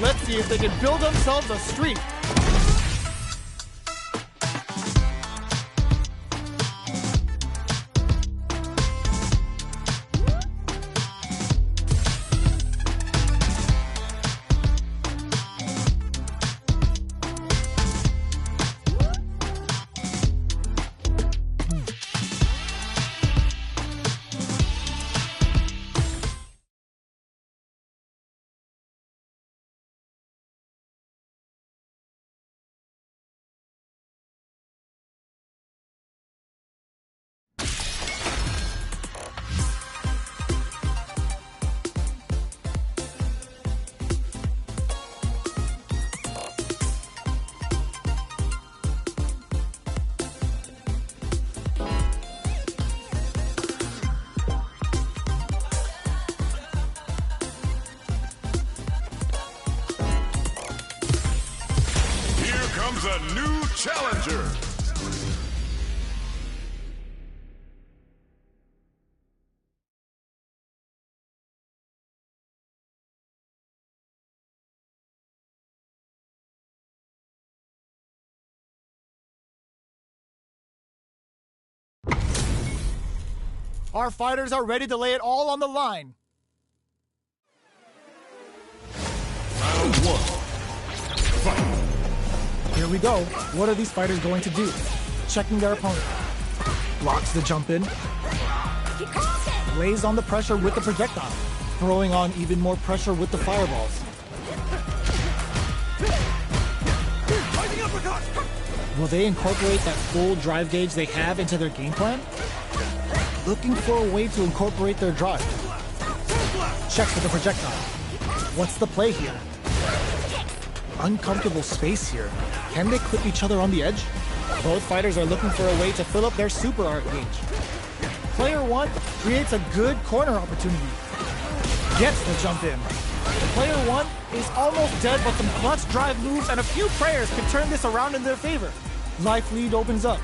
Let's see if they can build themselves a streak. A new challenger. Our fighters are ready to lay it all on the line. Round 1. Fight. Here we go. What are these fighters going to do? Checking their opponent. Blocks the jump in. Lays on the pressure with the projectile. Throwing on even more pressure with the fireballs. Will they incorporate that full drive gauge they have into their game plan? Looking for a way to incorporate their drive. Checks with the projectile. What's the play here? Uncomfortable space here. Can they clip each other on the edge? Both fighters are looking for a way to fill up their super art gauge. Player 1 creates a good corner opportunity. Gets the jump in. Player 1 is almost dead, but some clutch drive moves and a few prayers can turn this around in their favor. Life lead opens up.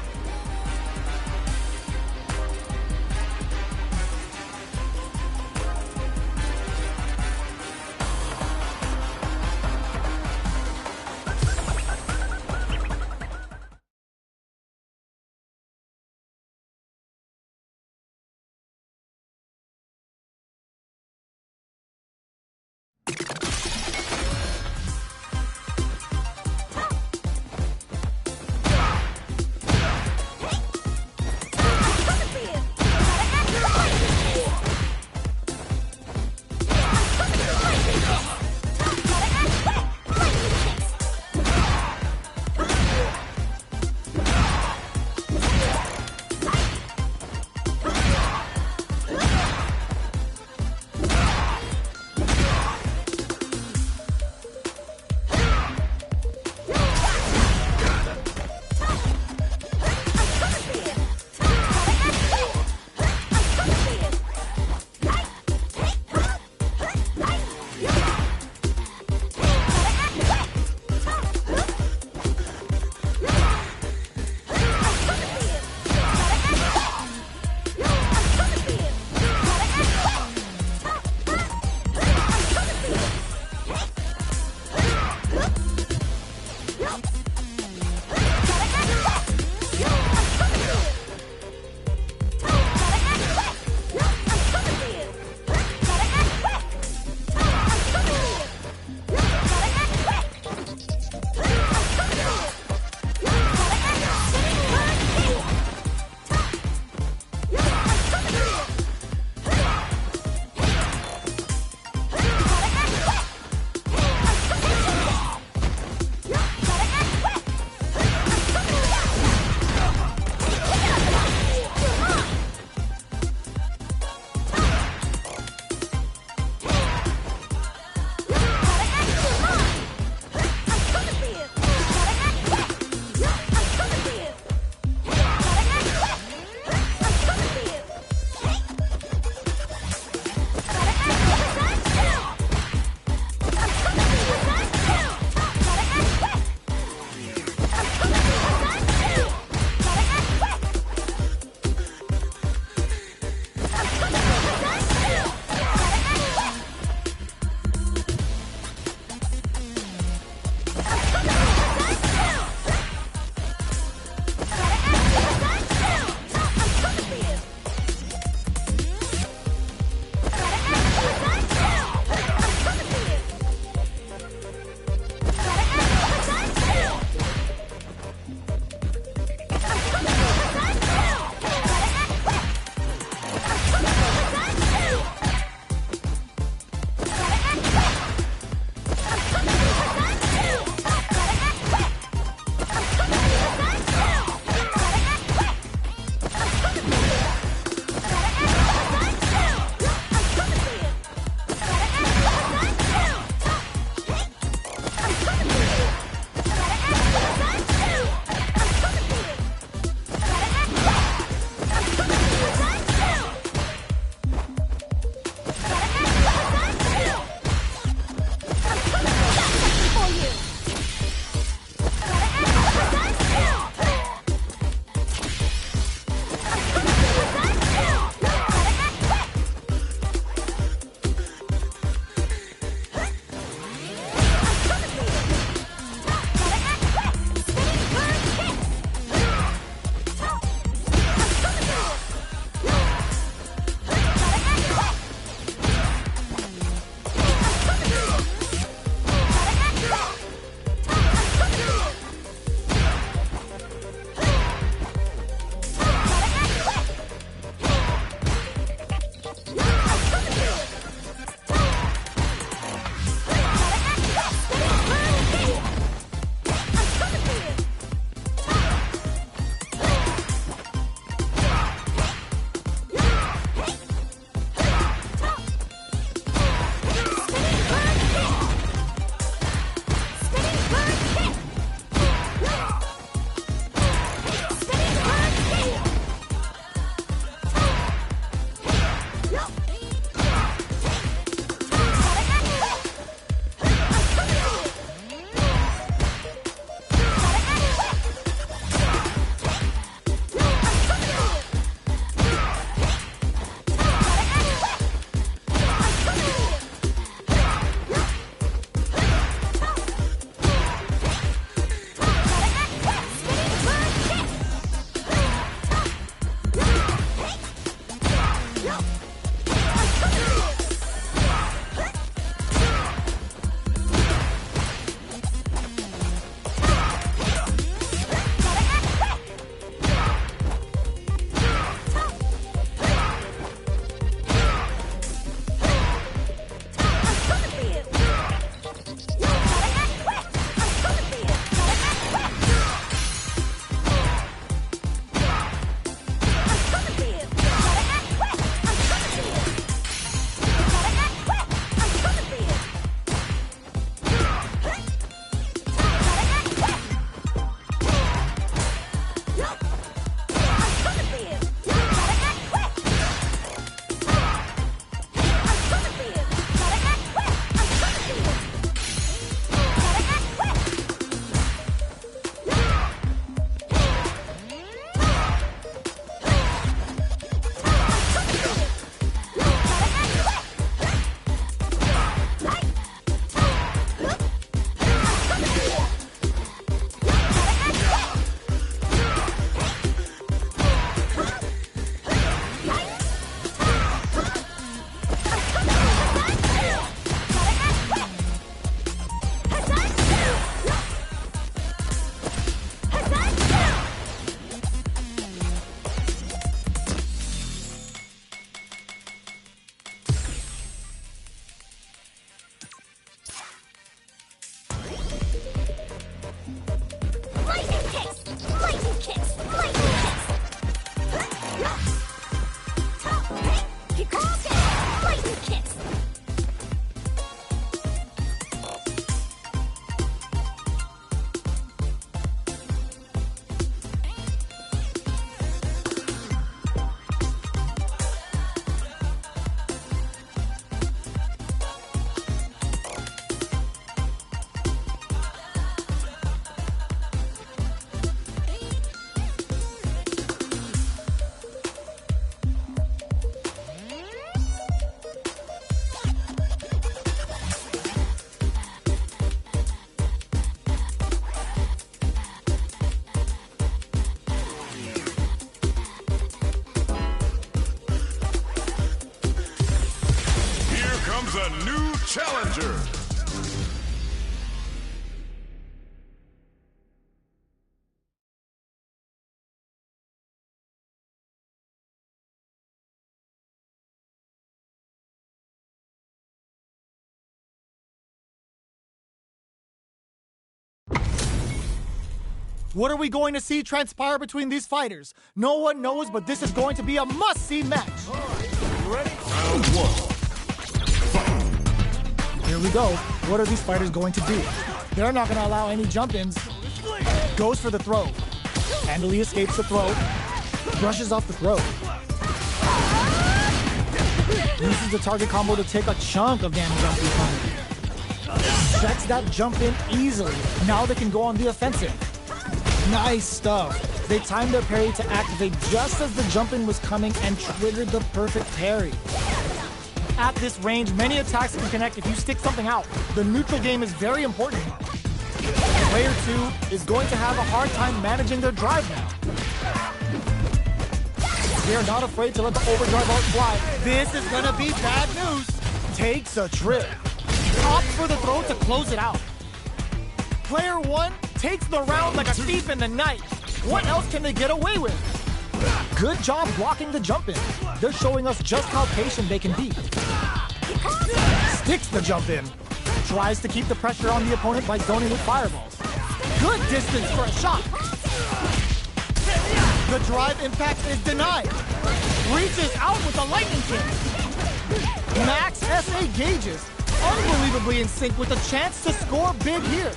A new challenger. What are we going to see transpire between these fighters? No one knows, but this is going to be a must-see match. You ready? Round one. Here we go. What are these fighters going to do? They're not going to allow any jump-ins. Goes for the throw. Handily escapes the throw. Brushes off the throw. Uses the target combo to take a chunk of damage off the opponent. Checks that jump in easily. Now they can go on the offensive. Nice stuff. They timed their parry to activate just as the jump-in was coming and triggered the perfect parry. At this range, many attacks can connect if you stick something out. The neutral game is very important. Player 2 is going to have a hard time managing their drive now. They are not afraid to let the overdrive art fly. This is gonna be bad news. Takes a trip. Opts for the throw to close it out. Player 1 takes the round like a thief in the night. What else can they get away with? Good job blocking the jump in. They're showing us just how patient they can be. Sticks the jump in. Tries to keep the pressure on the opponent by zoning with fireballs. Good distance for a shot. The drive impact is denied. Reaches out with a lightning kick. Max SA gauges. Unbelievably in sync with a chance to score big here.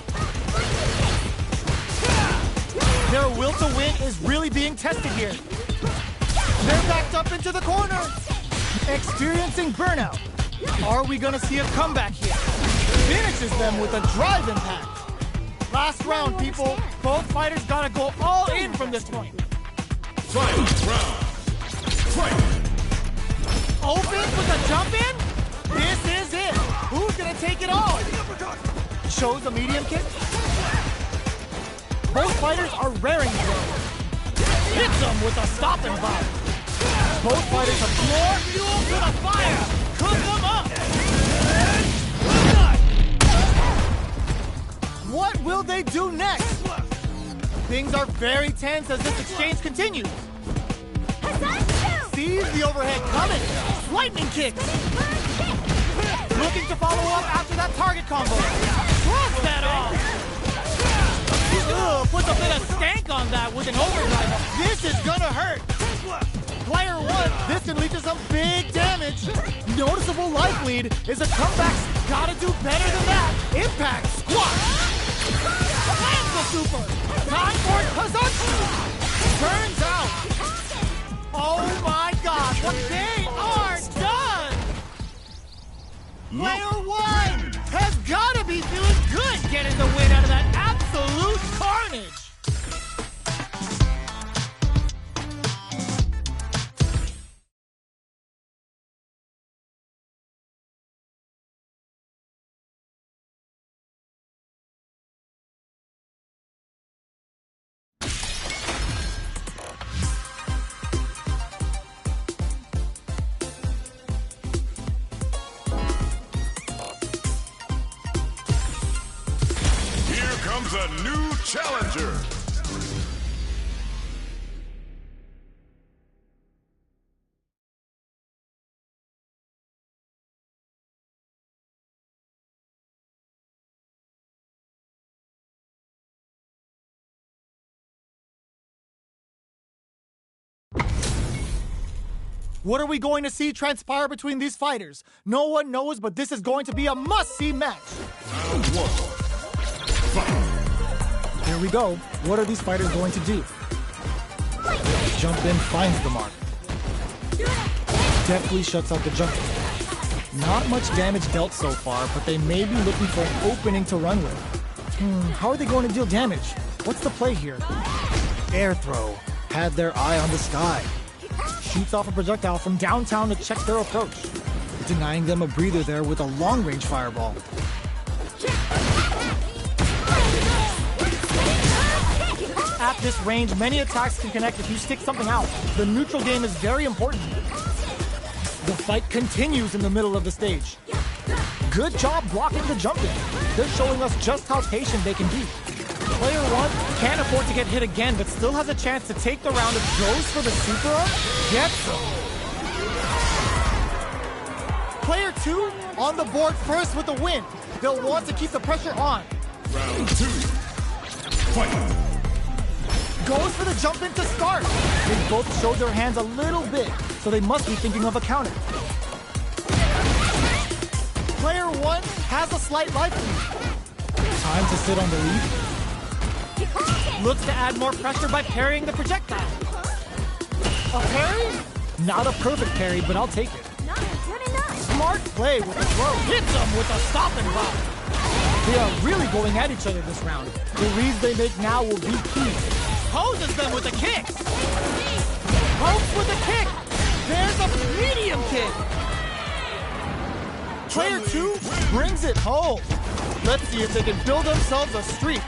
Their will to win is really being tested here. They're backed up into the corner. Experiencing burnout. Are we gonna see a comeback here? Finishes them with a drive impact. Last round, people. Both fighters gotta go all in from this point. Final round. Fight! Opens with a jump in? This is it. Who's gonna take it all? Shows a medium kick. Both fighters are raring to go. Hits them with a stop and block. Both fighters have more fuel to the fire. Cook them up. What will they do next? Things are very tense as this exchange continues. Sees the overhead coming. Lightning kick. Looking to follow up after that target combo. Drops that off. Puts a bit of stank on that with an overdrive. This is gonna hurt. Player 1, this can lead to some big damage. Noticeable life lead. Is a comeback. Gotta do better than that. Impact squat. Lands the super. Time for Kazuchi. Turns out. Oh my God, what they are done! Player 1 has gotta be feeling good getting the win out of that absolute carnage! Comes a new challenger. What are we going to see transpire between these fighters? No one knows, but this is going to be a must-see match. Round 1. Fight! Here we go. What are these fighters going to do? Jump in finds the mark. Deftly shuts out the jump. Not much damage dealt so far, but they may be looking for an opening to run with. How are they going to deal damage? What's the play here? Air throw. Had their eye on the sky. Shoots off a projectile from downtown to check their approach. Denying them a breather there with a long-range fireball. At this range, many attacks can connect if you stick something out. The neutral game is very important. The fight continues in the middle of the stage. Good job blocking the jump in. They're showing us just how patient they can be. Player 1 can't afford to get hit again, but still has a chance to take the round if goes for the super arm. Gets him. Player 2 on the board first with the win. They'll want to keep the pressure on. Round 2. Fight! Goes for the jump in to start. They both showed their hands a little bit, so they must be thinking of a counter. Player 1 has a slight life lead. Time to sit on the lead. Looks to add more pressure by parrying the projectile. A parry? Not a perfect parry, but I'll take it. Smart play with the throw. Hits them with a stop and block. They are really going at each other this round. The reads they make now will be key. Poses them with a kick. Pokes with a kick. There's a medium kick. Player 2 brings it home. Let's see if they can build themselves a streak.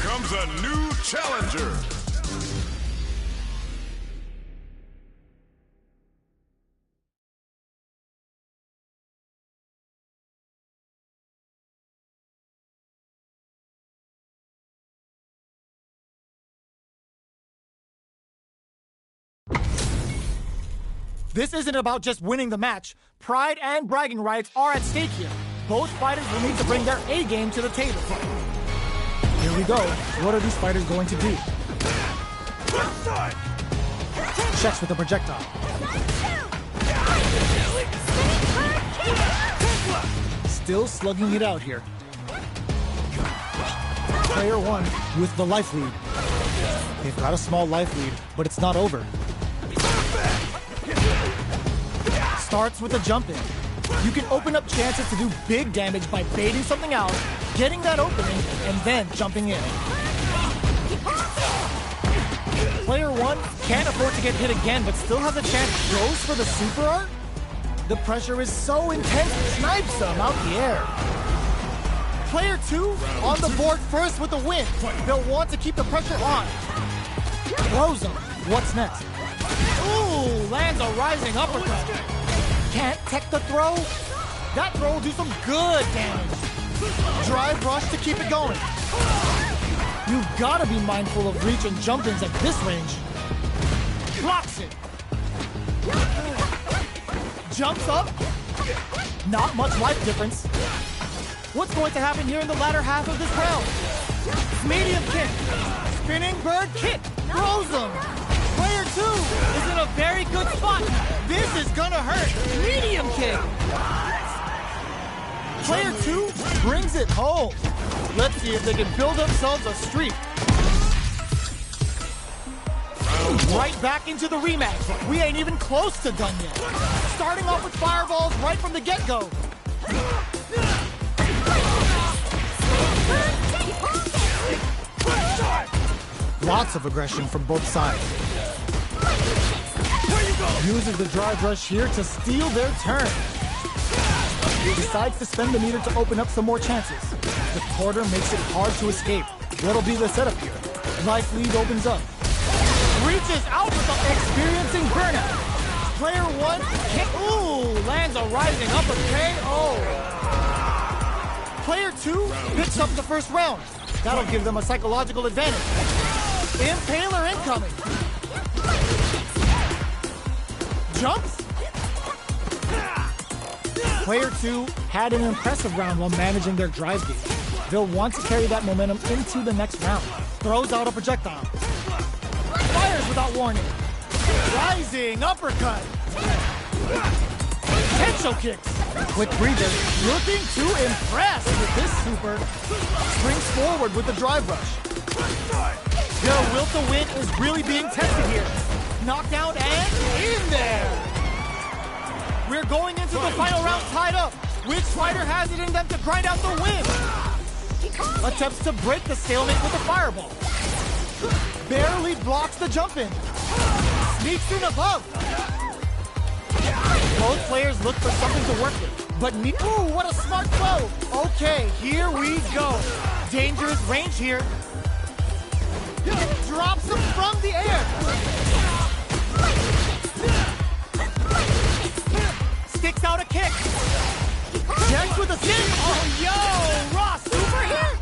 Comes a new challenger. This isn't about just winning the match. Pride and bragging rights are at stake here. Both fighters will need to bring their A game to the table. Here we go. What are these fighters going to do? Checks with the projectile. Still slugging it out here. Player 1 with the life lead. They've got a small life lead, but it's not over. Starts with a jump in. You can open up chances to do big damage by baiting something out, getting that opening, and then jumping in. Player 1 can't afford to get hit again, but still has a chance. Goes for the super art? The pressure is so intense, snipes them out the air. Player 2 on the board first with the win. They'll want to keep the pressure on. Throws him. What's next? Ooh, lands a rising uppercut. Can't tech the throw? That throw will do some good damage. Drive rush to keep it going. You've got to be mindful of reach and jump-ins at this range. Blocks it. Jumps up. Not much life difference. What's going to happen here in the latter half of this round? Medium kick. Spinning bird kick. Throws him. Player 2 is in a very good spot. This is gonna hurt. Medium kick. Player 2 brings it home. Let's see if they can build themselves a streak. Right back into the rematch. We ain't even close to done yet. Starting off with fireballs right from the get-go. Lots of aggression from both sides. Uses the drive rush here to steal their turn. Decides to spend the meter to open up some more chances. The quarter makes it hard to escape. What'll be the setup here? Life lead opens up. Reaches out with the experiencing burnout. Player 1 hit. Ooh, lands a rising upper KO. Player 2 picks up the first round. That'll give them a psychological advantage. Impaler incoming. Jumps. Player 2 had an impressive round while managing their drive gauge. They'll want to carry that momentum into the next round. Throws out a projectile. Fires without warning. Rising uppercut. Potential kicks. Quick breather. Looking to impress with this super. Springs forward with the drive rush. Their will to win is really being tested here. Knockdown and in there. We're going into the final round tied up. Which fighter has it in them to grind out the win? Attempts to break the stalemate with a fireball. Barely blocks the jump in. Sneaks in above. Both players look for something to work with. But ooh, what a smart throw. Okay, here we go. Dangerous range here. Drops him from the air. Sticks out a kick. Jacks with a stick. Oh, yo, Ross super here.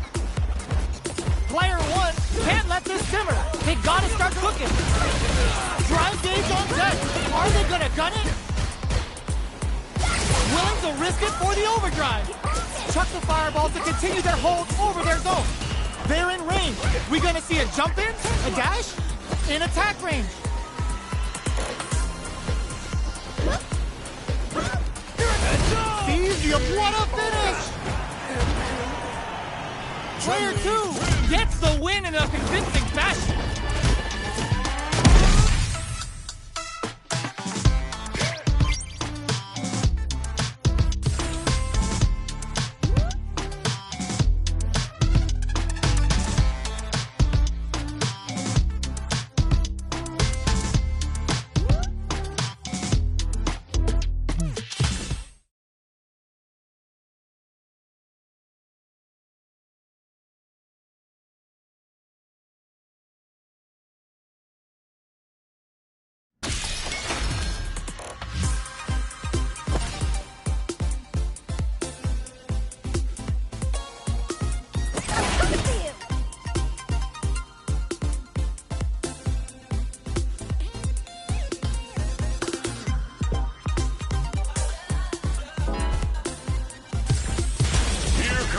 Player 1 can't let this simmer. They gotta start cooking. Drive gauge on deck. Are they gonna gun it? Willing to risk it for the overdrive. Chuck the fireball to continue their hold over their zone. They're in range. We gonna see a jump in, a dash, in attack range. Easy, what a finish! Player 2 gets the win in a convincing fashion.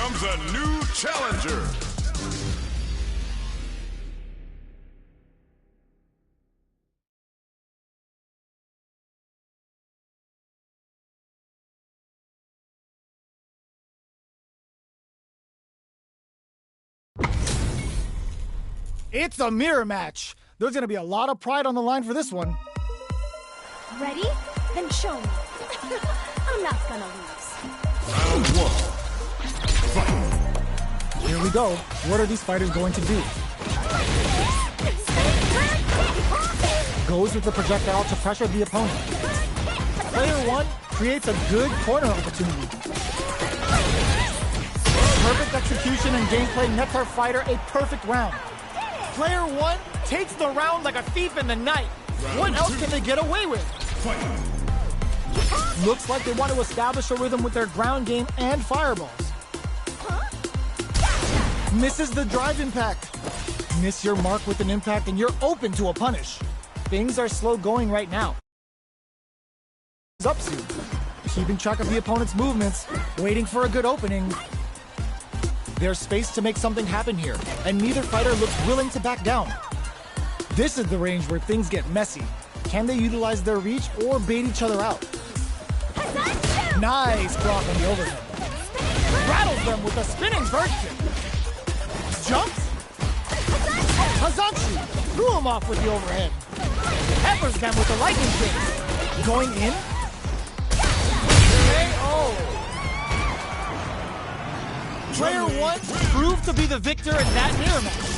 comes a new challenger. It's a mirror match. There's going to be a lot of pride on the line for this one. Ready? Then show me. I'm not gonna lose. Round 1. Fight. Here we go. What are these fighters going to do? Goes with the projectile to pressure the opponent. Player 1 creates a good corner opportunity. Perfect execution and gameplay nets our fighter a perfect round. Player 1 takes the round like a thief in the night. What else can they get away with? Fight. Looks like they want to establish a rhythm with their ground game and fireballs. Misses the drive impact. Miss your mark with an impact and you're open to a punish. Things are slow going right now. Up soon. Keeping track of the opponent's movements, waiting for a good opening. There's space to make something happen here, and neither fighter looks willing to back down. This is the range where things get messy. Can they utilize their reach or bait each other out? Nice block on the overhead. Rattles them with a spinning bird kick. Jumps. Hazanshi threw him off with the overhead. Peppers them with the lightning kick. Going in. KO. Player 1 proved to be the victor in that mirror match.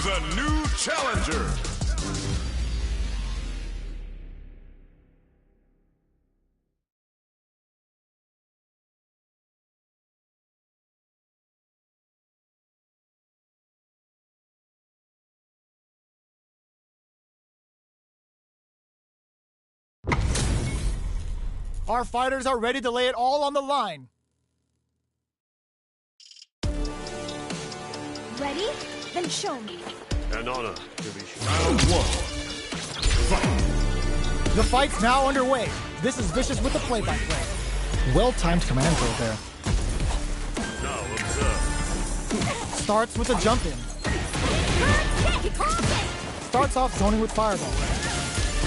A new challenger. Our fighters are ready to lay it all on the line. Ready? Then show me. An honor to be sure. Round 1. Fight. The fight's now underway. This is Vicious with the play-by-play. Well-timed command throw there. Now observe. Starts with a jump in. Starts off zoning with fireball.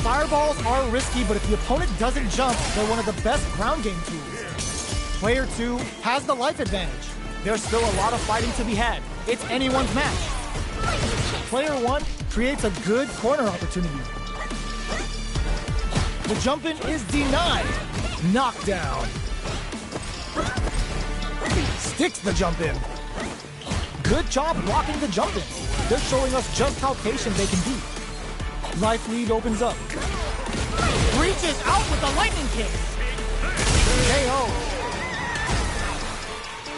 Fireballs are risky, but if the opponent doesn't jump, they're one of the best ground game tools. Player 2 has the life advantage. There's still a lot of fighting to be had. It's anyone's match. Player 1 creates a good corner opportunity. The jump-in is denied. Knockdown. Sticks the jump-in. Good job blocking the jump-in. They're showing us just how patient they can be. Life lead opens up. Reaches out with a lightning kick. KO.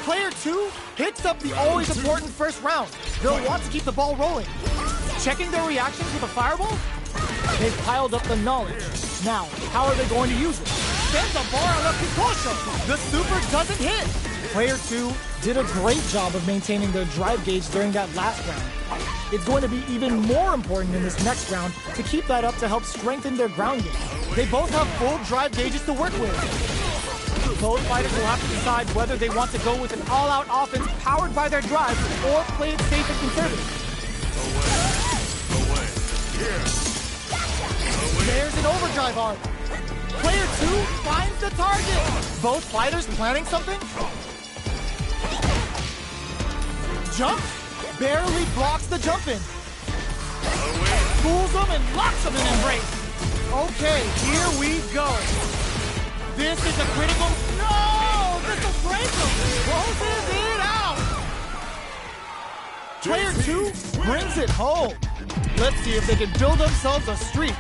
Player 2 hits up the always important first round. They'll want to keep the ball rolling. Checking their reactions with a fireball? They've piled up the knowledge. Now, how are they going to use it? Sends a bar on a Picosho. The super doesn't hit. Player 2 did a great job of maintaining their drive gauge during that last round. It's going to be even more important in this next round to keep that up to help strengthen their ground game. They both have full drive gauges to work with. Both fighters will have to decide whether they want to go with an all-out offense powered by their drive or play it safe and conservative. Away. Here. There's an overdrive arc. Player 2 finds the target. Both fighters planning something? Jump. Barely blocks the jump in. Fools him and locks him in embrace. Okay, here we go. This is a critical... No! This will break him! Closes it out! Player 2 brings it home. Let's see if they can build themselves a streak.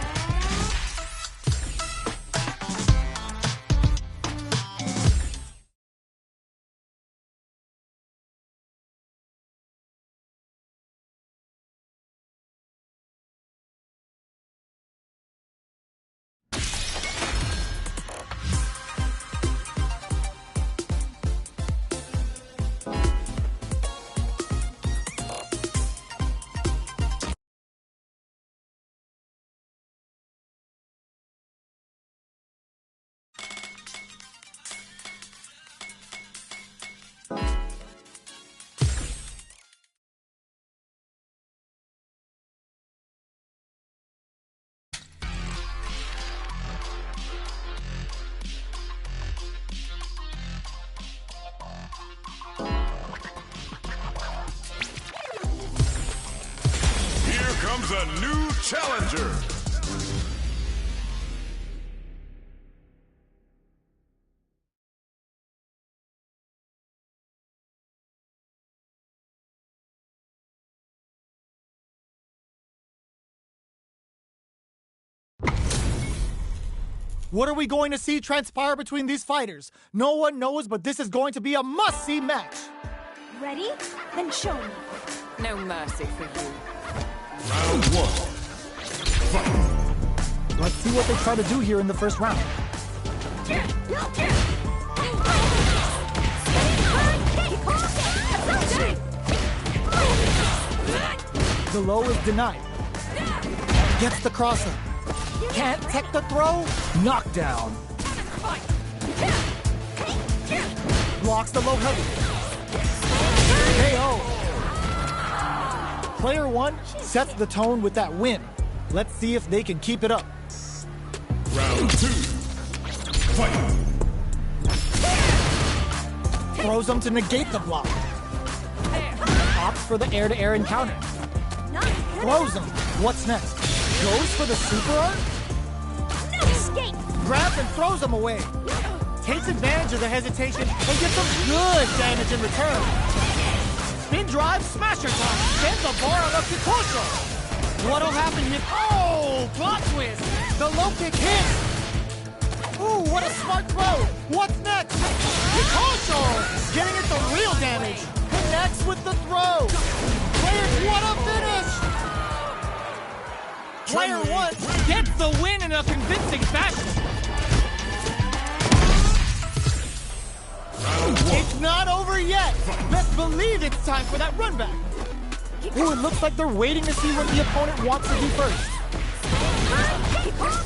Here comes a new challenger. What are we going to see transpire between these fighters? No one knows, but this is going to be a must-see match. Ready? Then show me. No mercy for you. Round 1. Fight. Let's see what they try to do here in the first round. The low is denied. Gets the crosser. Can't tech the throw. Knockdown. Blocks the low heavy. KO. Player 1 sets the tone with that win. Let's see if they can keep it up. Round 2. Fight. Throws them to negate the block. Opts for the air-to-air encounter. Throws them. What's next? Goes for the super art? No escape! Grabs and throws them away. Takes advantage of the hesitation and gets some good damage in return. Spin drive, smasher time. Sends the bar on up to Kosho. What'll happen if... Oh, plot twist. The low kick hits. Ooh, what a smart throw. What's next? Kosho getting it the real damage. Connects with the throw. Players, what a finish. Player 1 gets the win in a convincing fashion. It's not over yet. Let's believe it's time for that run back. Ooh, it looks like they're waiting to see what the opponent wants to do first.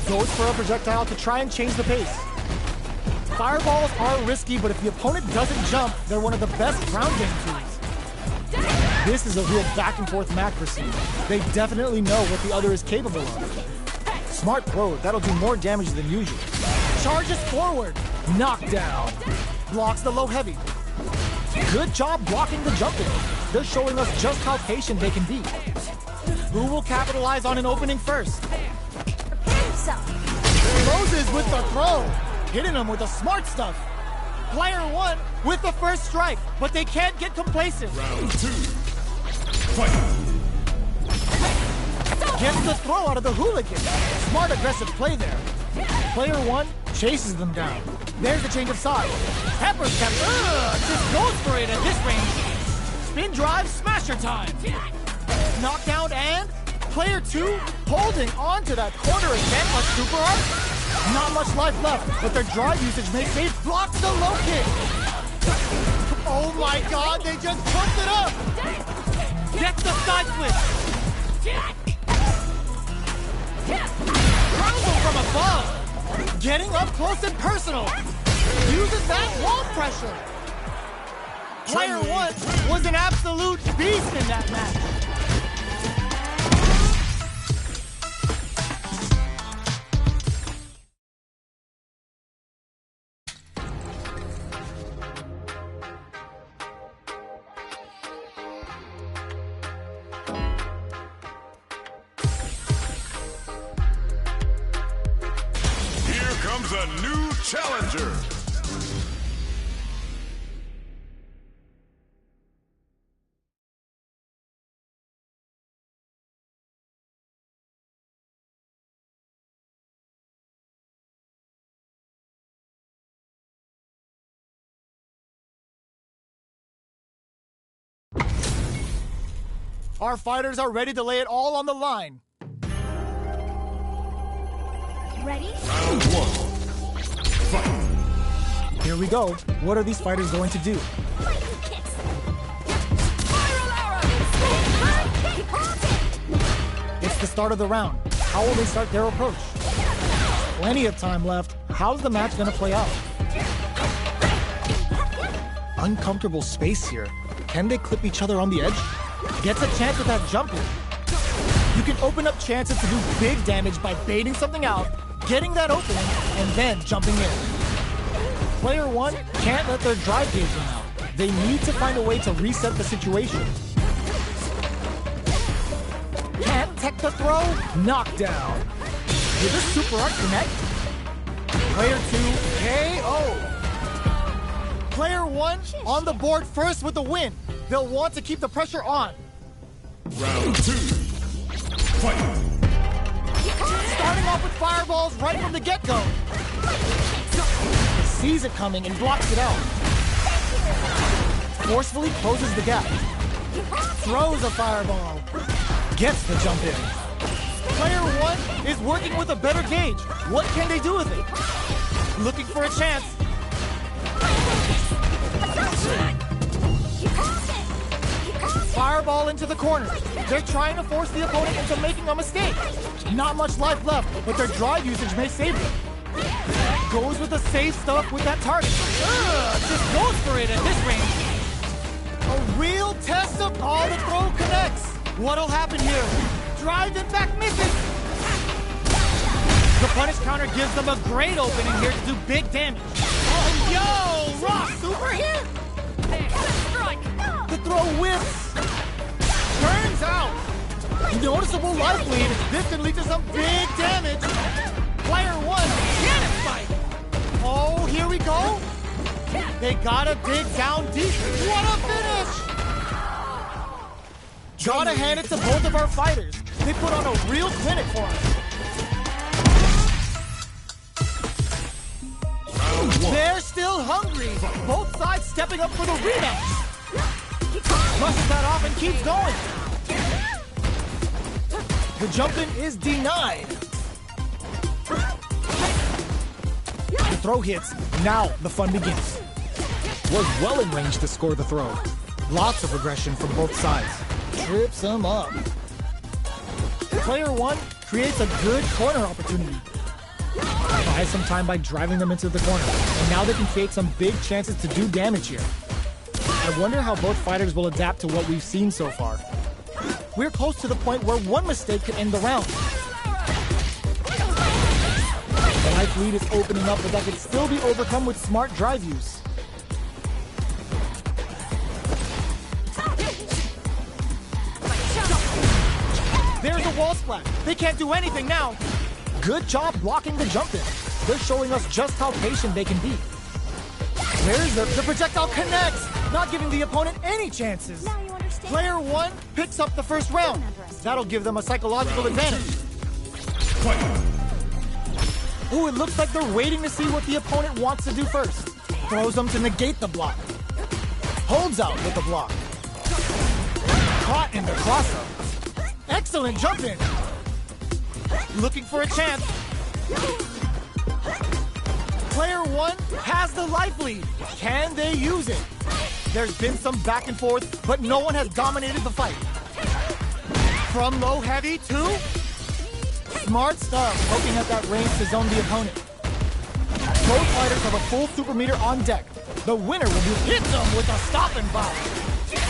Goes for a projectile to try and change the pace. Fireballs are risky, but if the opponent doesn't jump, they're one of the best ground game tools. This is a real back and forth match proceed. They definitely know what the other is capable of. Smart throw, that'll do more damage than usual. Charges forward. Knockdown. Blocks the low heavy. Good job blocking the jumping. They're showing us just how patient they can be. Who will capitalize on an opening first? Closes with the throw. Hitting them with the smart stuff. Player 1 with the first strike, but they can't get complacent. Round 2. Fight. Gets the throw out of the hooligan. Smart aggressive play there. Player 1 chases them down. There's a change of sides. Pepper's kept. Just goes for it at this range. Spin drive, smasher time. Knockdown and player 2 holding on to that corner again on super art. Not much life left, but their drive usage makes it blocks the low kick. Oh my god, they just pumped it up. Gets the side flip. Crumble from above. Getting up close and personal. Uses that wall pressure. Player 1 was an absolute beast in that match. Comes a new challenger. Our fighters are ready to lay it all on the line. Ready? Round one. Fight. Here we go. What are these fighters going to do? Lightning kicks. It's the start of the round. How will they start their approach? Plenty of time left. How's the match going to play out? Uncomfortable space here. Can they clip each other on the edge? Gets a chance with that jump in. You can open up chances to do big damage by baiting something out, getting that opening, and then jumping in. Player one can't let their drive gauge run out. They need to find a way to reset the situation. Can't tech the throw? Knockdown. Did the super art connect? Player two, KO. Player one on the board first with the win. They'll want to keep the pressure on. Round two. Fight. Starting off with fireballs right from the get-go. Sees it coming and blocks it out. Forcefully closes the gap. Throws a fireball. Gets the jump in. Player one is working with a better gauge. What can they do with it? Looking for a chance. Fireball into the corner. They're trying to force the opponent into making a mistake. Not much life left, but their drive usage may save them. Goes with the safe stuff with that target. Just goes for it at this range. A real test of all the throw connects. What'll happen here? Drive in back misses. The punish counter gives them a great opening here to do big damage. Oh, yo! Rock super hit! The throw whips. Turns out. Noticeable life lead. This can lead to some big damage. Player one cannon fight. Oh, here we go. They gotta dig down deep. What a finish! Gotta hand it to both of our fighters. They put on a real clinic for us. They're still hungry. Both sides stepping up for the rematch. Brushes that off and keeps going. The jump-in is denied. The throw hits. Now the fun begins. Was well in range to score the throw. Lots of aggression from both sides. Trips him up. Player one creates a good corner opportunity. Buys some time by driving them into the corner. And now they can create some big chances to do damage here. I wonder how both fighters will adapt to what we've seen so far. We're close to the point where one mistake could end the round. The life lead is opening up, but that could still be overcome with smart drive use. There's a wall splat. They can't do anything now. Good job blocking the jump in. They're showing us just how patient they can be. There's the projectile connects, not giving the opponent any chances. Now you understand. Player one picks up the first round. That'll give them a psychological advantage. Ooh, it looks like they're waiting to see what the opponent wants to do first. Throws them to negate the block. Holds out with the block. Caught in the crosser. Excellent jump in. Looking for a chance. Player one has the life lead. Can they use it? There's been some back and forth, but no one has dominated the fight. From low heavy to smart stuff, poking at that range to zone the opponent. Both fighters have a full super meter on deck. The winner will be hit them with a stopping bomb.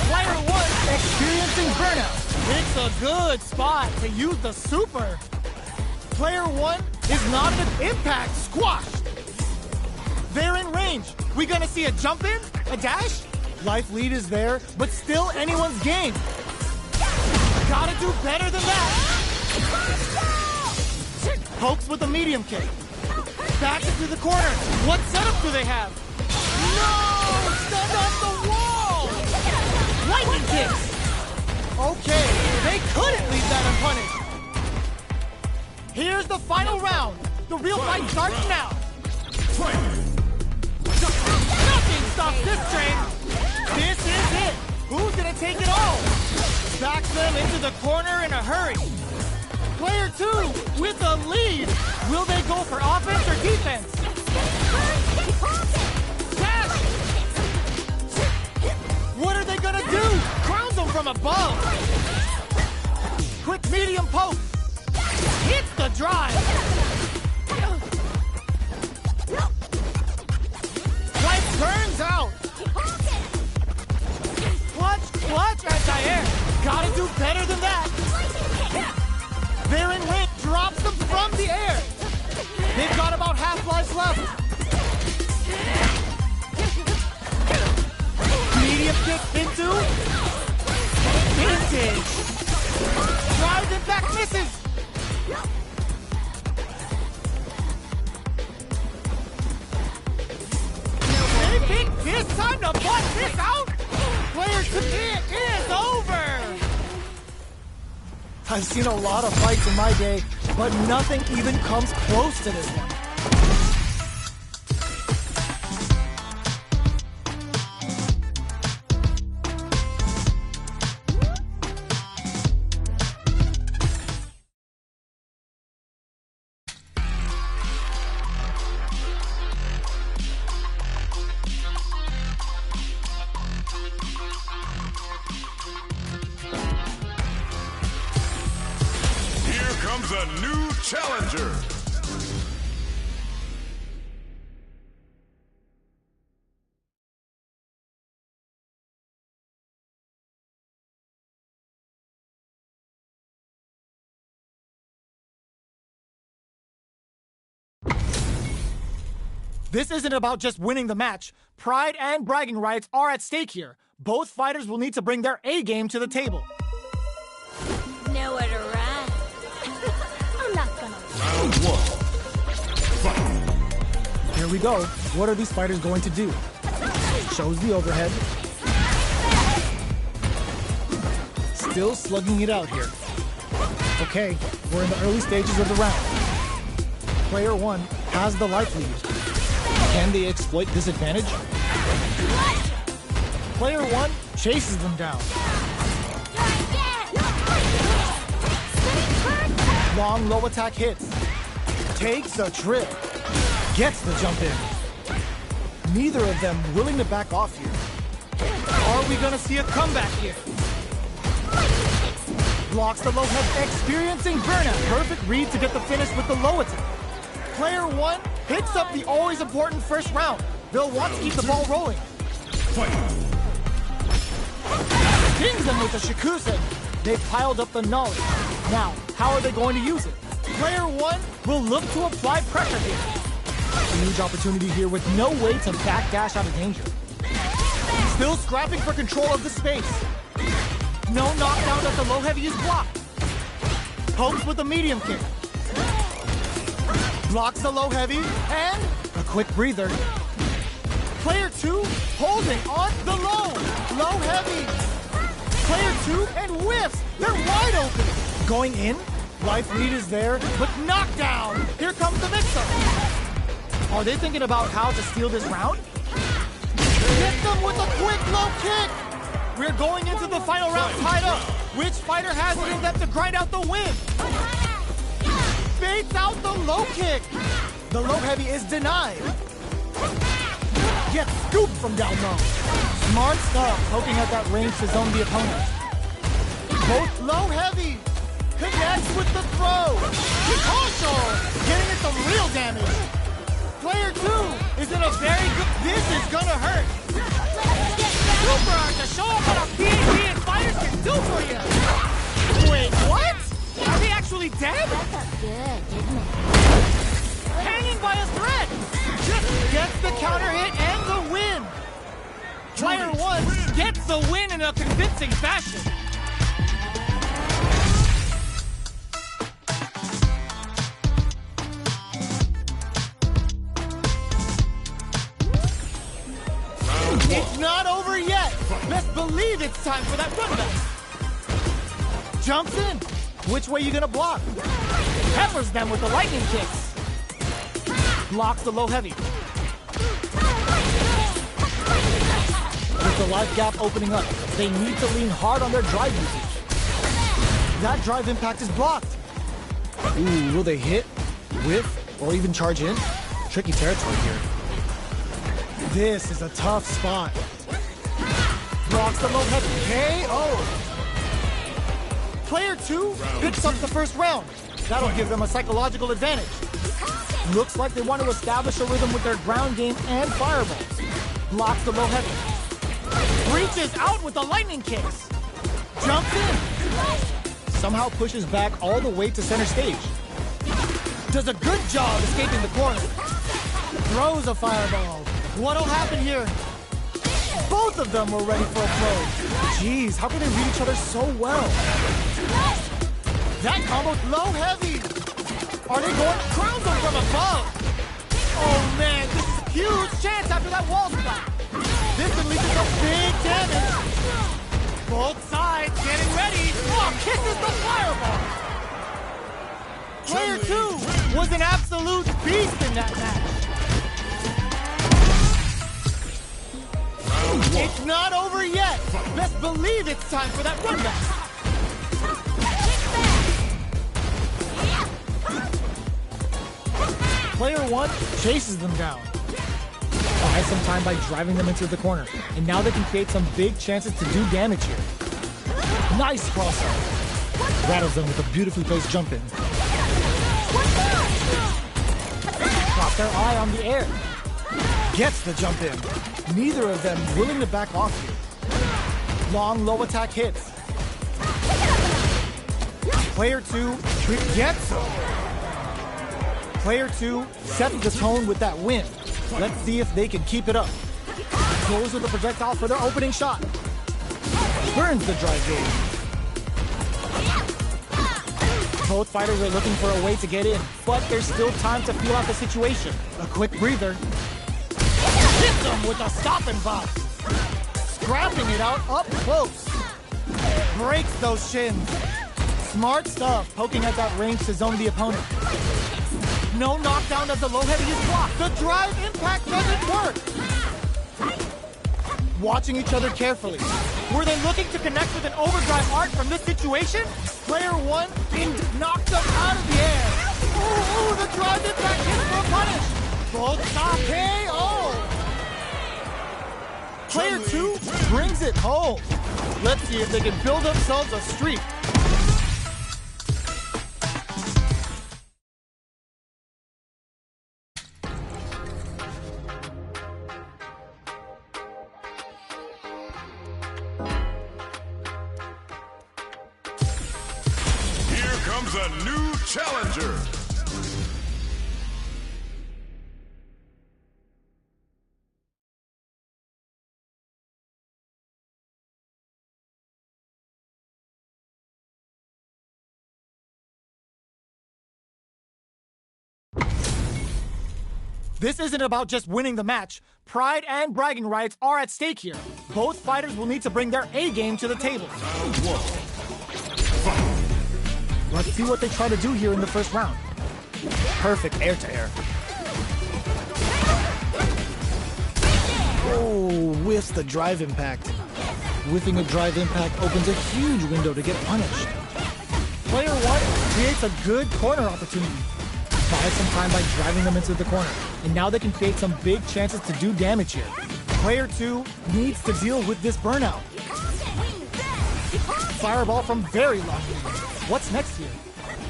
Player one experiencing burnout. It's a good spot to use the super. Player one is not an impact squash. They're in range. We gonna see a jump in? A dash? Life lead is there, but still anyone's game. Gotta do better than that. Pokes with a medium kick. Back into the corner. What setup do they have? No! Stand off the wall! Lightning kicks! Okay, they couldn't leave that unpunished. Here's the final round. The real fight starts now. Nothing stops this train. This is it. Who's gonna take it all? backs them into the corner in a hurry. Player 2 with the lead. Will they go for offense or defense? Dash! What are they gonna do? Crowns them from above. Quick medium poke. Hits the drive. Life turns out. Clutch anti-air. Gotta do better than that. They're in range. Drops them from the air. They've got about half lives left. Medium kick into. Vintage. Drives it back, misses. They pick this time to butt this out. Player 2, it is over. I've seen a lot of fights in my day, but nothing even comes close to this one. A new challenger. This isn't about just winning the match. Pride and bragging rights are at stake here. Both fighters will need to bring their A game to the table. Nowhere to run. I'm not gonna. Round 1. Fight. Here we go. What are these fighters going to do? Shows the overhead. Still slugging it out here. Okay, we're in the early stages of the round. Player 1 has the life lead. Can they exploit this advantage? Player 1 chases them down. Long low attack hits. Takes a trip. Gets the jump in. Neither of them willing to back off here. Are we gonna see a comeback here? Blocks the low head, experiencing burnout. Perfect read to get the finish with the low attack. Player 1 hits up the always important first round. They'll want to keep the ball rolling. Fight. Pings them with the Shikusen. They've piled up the knowledge. Now, how are they going to use it? Player 1 will look to apply pressure here. A huge opportunity here with no way to backdash out of danger. Still scrapping for control of the space. No knockdown as the low heavy is blocked. Pokes with a medium kick. Blocks the low heavy, and a quick breather. Player 2 holding on the low. Low heavy. Player 2 and whiffs. They're wide open. Going in. Life lead is there, but knockdown. Here comes the mix-up. Are they thinking about how to steal this round? Hit them with a quick low kick. We're going into the final round tied up. Which fighter has it in them to grind out the win? Baits out the low kick. The low heavy is denied. Gets scooped from down low. Smart stuff, poking at that range to zone the opponent. Both low heavy. Connects with the throw. Hikosho getting it some real damage. Player 2 is in a very good... This is gonna hurt. Super to show up what a PhD and fighters can do for you. Wait, what? Are they actually dead? That felt good, didn't it? Hanging by a thread. Just gets the counter hit and the win. Player 1 gets the win in a convincing fashion. It's not over yet. Best believe it's time for that run back. Jumps in. Which way you gonna block? Peppers them with the lightning kicks. Blocks the low heavy. With the life gap opening up, they need to lean hard on their drive usage. That drive impact is blocked. Ooh, will they hit, whiff, or even charge in? Tricky territory here. This is a tough spot. Blocks the low heavy KO. Player 2 picks up the first round. That'll give them a psychological advantage. Looks like they want to establish a rhythm with their ground game and fireballs. Blocks the low heavy. Reaches out with the lightning kicks. Jumps in. Somehow pushes back all the way to center stage. Does a good job escaping the corner. Throws a fireball. What'll happen here? Both of them were ready for a throw. Jeez, how can they read each other so well? That combo's low heavy. Are they going to crown them from above? Oh man, this is a huge chance after that wall spot. This could lead to some big damage. Both sides getting ready. Oh, kisses the fireball. Player 2 was an absolute beast in that match. It's not over yet. Best believe it's time for that run back. Player 1 chases them down. Buys some time by driving them into the corner. And now they can create some big chances to do damage here. Nice crossover. Rattles them with a beautifully placed jump in. Got their eye on the air. Gets the jump in. Neither of them willing to back off here. Long low attack hits. Player 2 gets him. Player 2 sets the tone with that win. Let's see if they can keep it up. Goes with the projectile for their opening shot. Burns the drive game. Both fighters are looking for a way to get in, but there's still time to feel out the situation. A quick breather. Hits them with a stop and box. Scrapping it out up close. Breaks those shins. Smart stuff, poking at that range to zone the opponent. No knockdown as the low heavy is blocked. The drive impact doesn't work. Watching each other carefully. Were they looking to connect with an overdrive art from this situation? Player 1 knocked them out of the air. Ooh, the drive impact hits for a punish. Both stop KO. Player 2 brings it home. Let's see if they can build themselves a streak. Here comes a new challenger. This isn't about just winning the match. Pride and bragging rights are at stake here. Both fighters will need to bring their A game to the table. Let's see what they try to do here in the first round. Perfect air-to-air. Oh, whiffs the drive impact. Whiffing a drive impact opens a huge window to get punished. Player 1 creates a good corner opportunity. Buys some time by driving them into the corner. And now they can create some big chances to do damage here. Player 2 needs to deal with this burnout. Fireball from very long range. What's next here?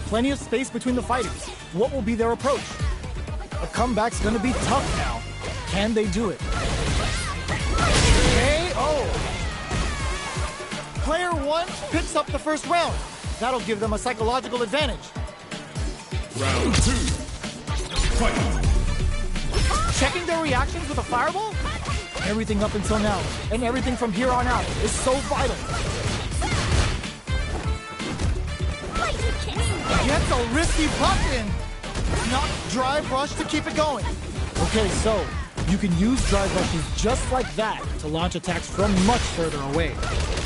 Plenty of space between the fighters. What will be their approach? A comeback's gonna be tough now. Can they do it? KO! Player 1 picks up the first round. That'll give them a psychological advantage. Round 2. Fight. Checking their reactions with a fireball? Everything up until now, and everything from here on out, is so vital. Gets a risky button. Not drive rush to keep it going. Okay, so you can use drive rushes just like that to launch attacks from much further away.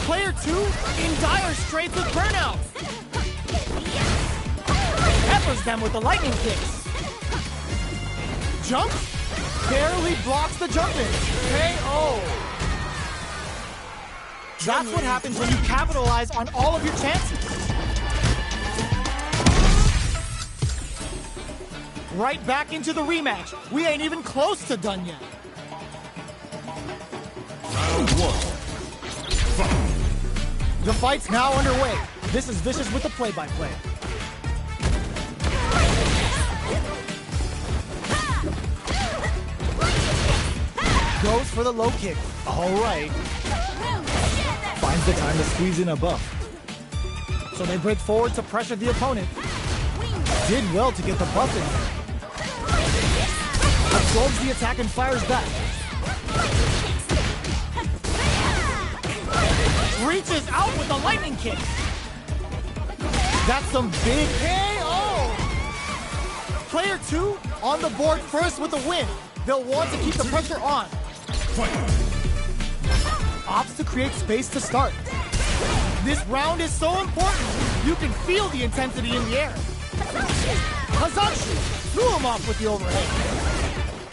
Player 2 in dire straits with burnout. Peppers them with the lightning kicks. Jump. Barely blocks the jump in. KO. That's what happens when you capitalize on all of your chances. Right back into the rematch. We ain't even close to done yet. Round one. Fight. The fight's now underway. This is Vicious with the play-by-play. Goes for the low kick. All right. Finds the time to squeeze in a buff. So they break forward to pressure the opponent. Did well to get the buff in. Absorbs the attack and fires back. Reaches out with the lightning kick. That's some big KO. Player 2 on the board first with a win. They'll want to keep the pressure on. Opts to create space to start. This round is so important. You can feel the intensity in the air. Hazanshu threw him off with the overhead.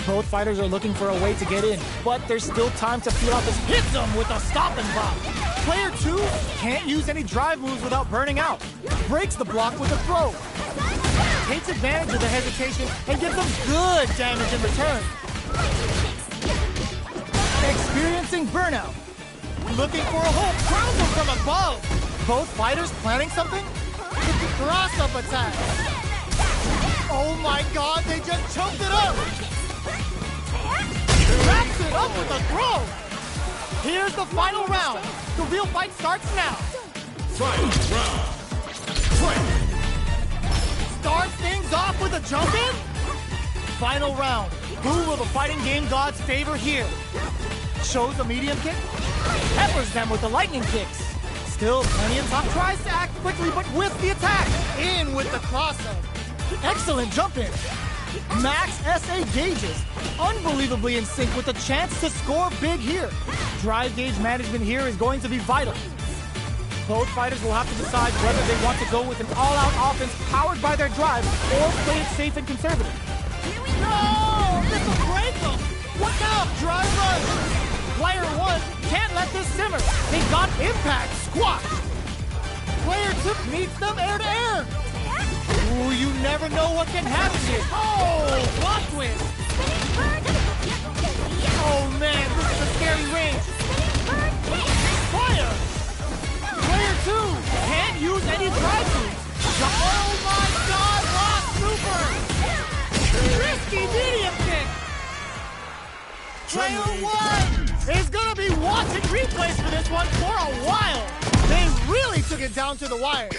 Both fighters are looking for a way to get in, but there's still time to feel out this. Hits him with a stop and pop. Player 2 can't use any drive moves without burning out. Breaks the block with a throw. Takes advantage of the hesitation and gives them good damage in return. Experiencing burnout. Looking for a hole, crowns him from above. Both fighters planning something? Cross-up attack. Oh my god, they just choked it up. Wraps it up with a throw. Here's the final round. The real fight starts now. Final round. Fight. Starts things off with a jump in. Final round. Who will the fighting game gods favor here? Shows a medium kick. Peppers them with the lightning kicks. Still plenty of time. Tries to act quickly, but with the attack. In with the cross-up. Excellent jump in. Max SA gauges. Unbelievably in sync with the chance to score big here. Drive gauge management here is going to be vital. Both fighters will have to decide whether they want to go with an all-out offense powered by their drive or play it safe and conservative. No! This will break them! What now? Drive run! Player 1 can't let this simmer. They got impact. Squash! Player 2 meets them air to air. Ooh, you never know what can happen here. Oh, plot twist. Oh man, this is a scary range. Fire! Player 2 can't use any drive moves. Oh my god, Rock Super! Risky medium kick. Player 1 is gonna be watching replays for this one for a while. They really took it down to the wire.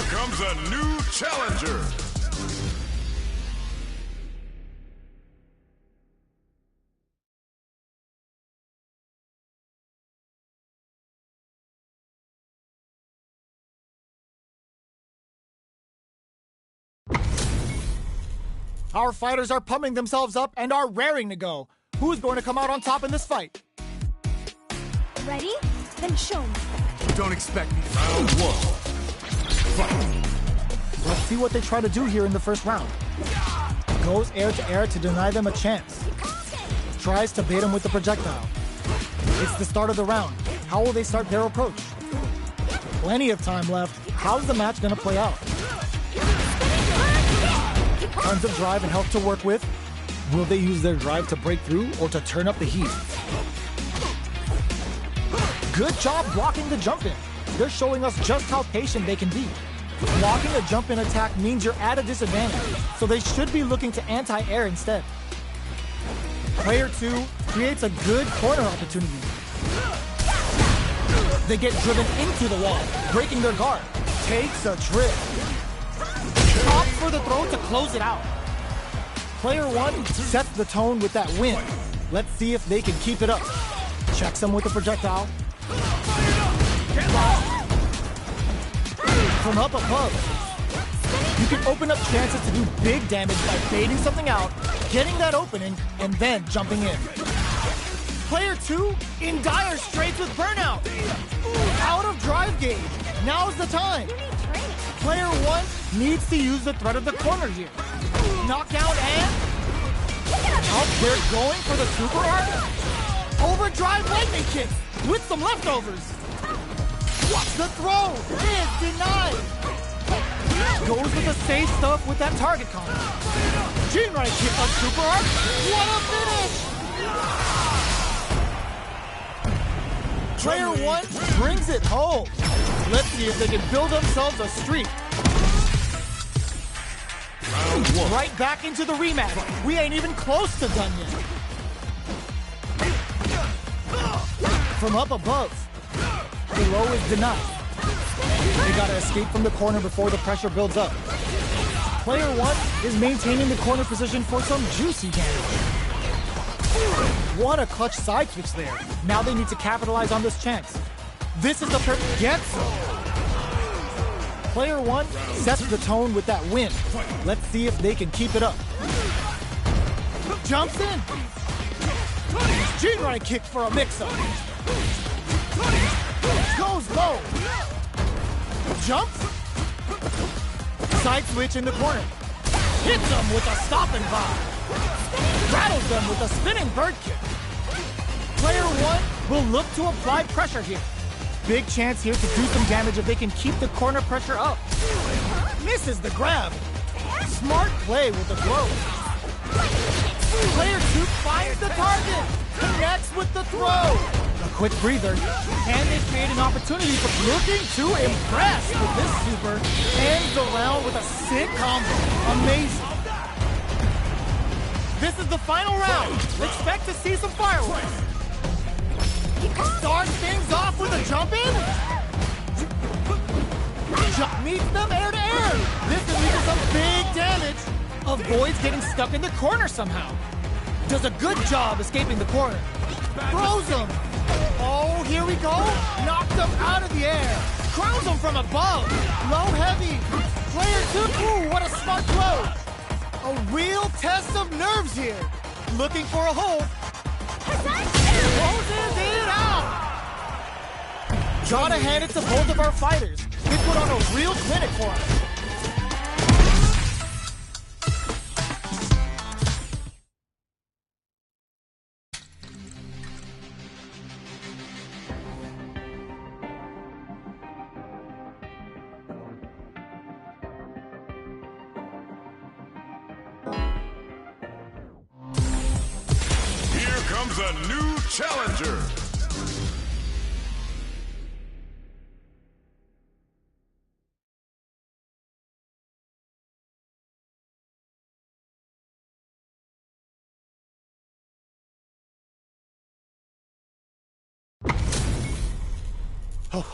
Comes a new challenger. Our fighters are pumping themselves up and are raring to go. Who's going to come out on top in this fight? Ready? Then show me. Don't expect me. Round 1. Fight. Let's see what they try to do here in the first round. Goes air to air to deny them a chance. Tries to bait them with the projectile. It's the start of the round. How will they start their approach? Plenty of time left. How's the match going to play out? Tons of drive and health to work with. Will they use their drive to break through or to turn up the heat? Good job blocking the jump in. They're showing us just how patient they can be. Blocking a jump in attack means you're at a disadvantage, so they should be looking to anti-air instead. Player 2 creates a good corner opportunity. They get driven into the wall, breaking their guard. Takes a trip. Opts for the throw to close it out. Player 1 sets the tone with that win. Let's see if they can keep it up. Checks him with a projectile. From up above, you can open up chances to do big damage by baiting something out, getting that opening, and then jumping in. Player 2 in dire straits with burnout. Out of drive gauge. Now's the time. Player 1 needs to use the threat of the corner here. Knockout and... Oh, they're going for the super art. Overdrive lightning kick with some leftovers. Watch the throw. Is denied. Goes with the safe stuff with that target combo. Jinrai kick on super art. What a finish! Player 1 brings it home. Let's see if they can build themselves a streak. Right back into the rematch. We ain't even close to done yet. From up above, below is denied. They gotta escape from the corner before the pressure builds up. Player 1 is maintaining the corner position for some juicy damage. What a clutch side switch there. Now they need to capitalize on this chance. This is the perfect get-so. Player 1 sets the tone with that win. Let's see if they can keep it up. Jumps in. Jinrai kick for a mix-up. Goes low. Jumps. Side switch in the corner. Hits them with a stopping vibe. Rattles them with a spinning bird kick. Player 1 will look to apply pressure here. Big chance here to do some damage if they can keep the corner pressure up. Misses the grab. Smart play with the throw. Player 2 finds the target. Connects with the throw. A quick breather. And they create an opportunity for looking to impress with this super. Ends the round with a sick combo. Amazing. This is the final round. Expect to see some fireworks. Starts things off with a jump in. Jump meets them air to air. This can lead to some big damage. Avoids getting stuck in the corner somehow. Does a good job escaping the corner. Throws him. Oh, here we go. Knocked him out of the air. Crowns him from above. Low heavy. Player 2. Ooh, what a smart throw. A real test of nerves here. Looking for a hole. Closes it out! Gotta hand it to both of our fighters. They put on a real clinic for us. Here comes a new challenger.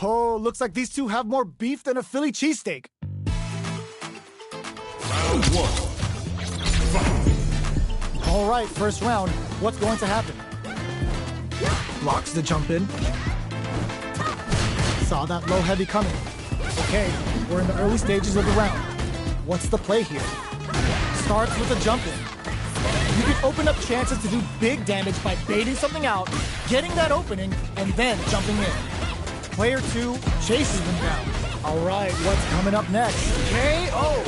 Oh, looks like these two have more beef than a Philly cheesesteak. Round 1. Fight. All right, first round. What's going to happen? Blocks the jump in. Saw that low heavy coming. Okay, we're in the early stages of the round. What's the play here? Starts with a jump in. You can open up chances to do big damage by baiting something out, getting that opening, and then jumping in. Player 2 chases them down. All right, what's coming up next? KO!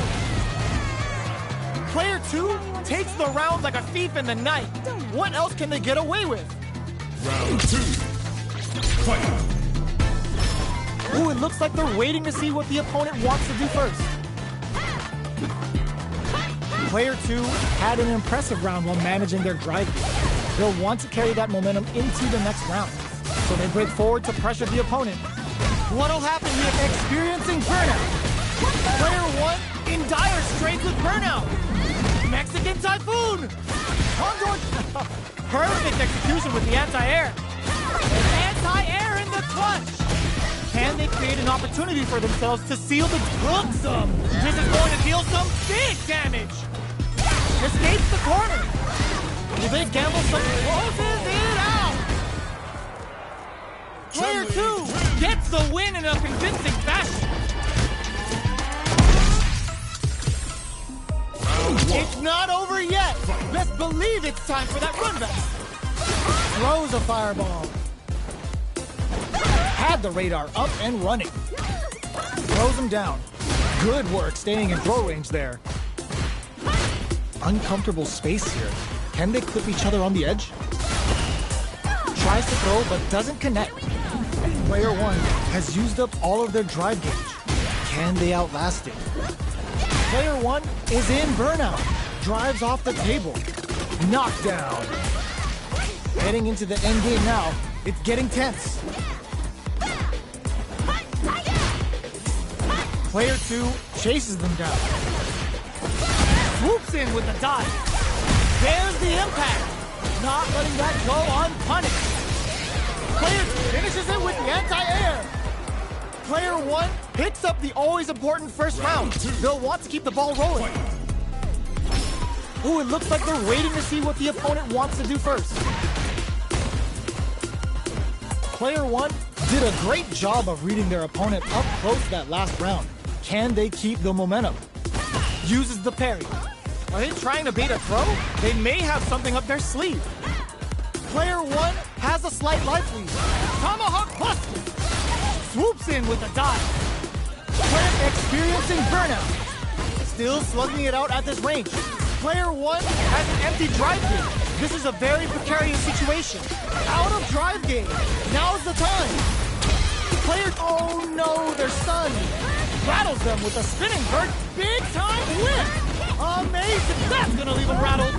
Player 2 takes the round like a thief in the night. What else can they get away with? Round 2. Fight. Ooh, it looks like they're waiting to see what the opponent wants to do first. Player 2 had an impressive round while managing their drive. They'll want to carry that momentum into the next round. So they break forward to pressure the opponent. What'll happen here? Experiencing burnout. Player 1 in dire straits with burnout. Mexican Typhoon. Perfect execution with the anti-air. Anti-air in the clutch. Can they create an opportunity for themselves to seal the took some? This is going to deal some big damage. Escapes the corner. Will they gamble some? Closes it out. Player 2 gets the win in a convincing fashion. It's not over yet. Best believe it's time for that run back. throws a fireball. Had the radar up and running. Throws him down. Good work staying in throw range there. Uncomfortable space here. Can they clip each other on the edge? Tries to throw but doesn't connect. Player 1 has used up all of their drive gauge. Can they outlast it? Player 1 is in burnout. Drives off the table. Knockdown. Heading into the end game now. It's getting tense. Player 2 chases them down. Swoops in with the dive. There's the impact. Not letting that go unpunished. Player 2 finishes it with the anti-air. Player 1 picks up the always important first round. They'll want to keep the ball rolling. Ooh, it looks like they're waiting to see what the opponent wants to do first. Player 1 did a great job of reading their opponent up close that last round. Can they keep the momentum? Uses the parry. Are they trying to bait a throw? They may have something up their sleeve. Player 1 has a slight life lead. Tomahawk busted. Swoops in with a dive. Player experiencing burnout. Still slugging it out at this range. Player 1 has an empty drive gauge. This is a very precarious situation. Out of drive gauge. Now's the time. Player, oh no, they're stunned. Rattles them with a spinning bird. Big time whip. Amazing. That's gonna leave them rattled.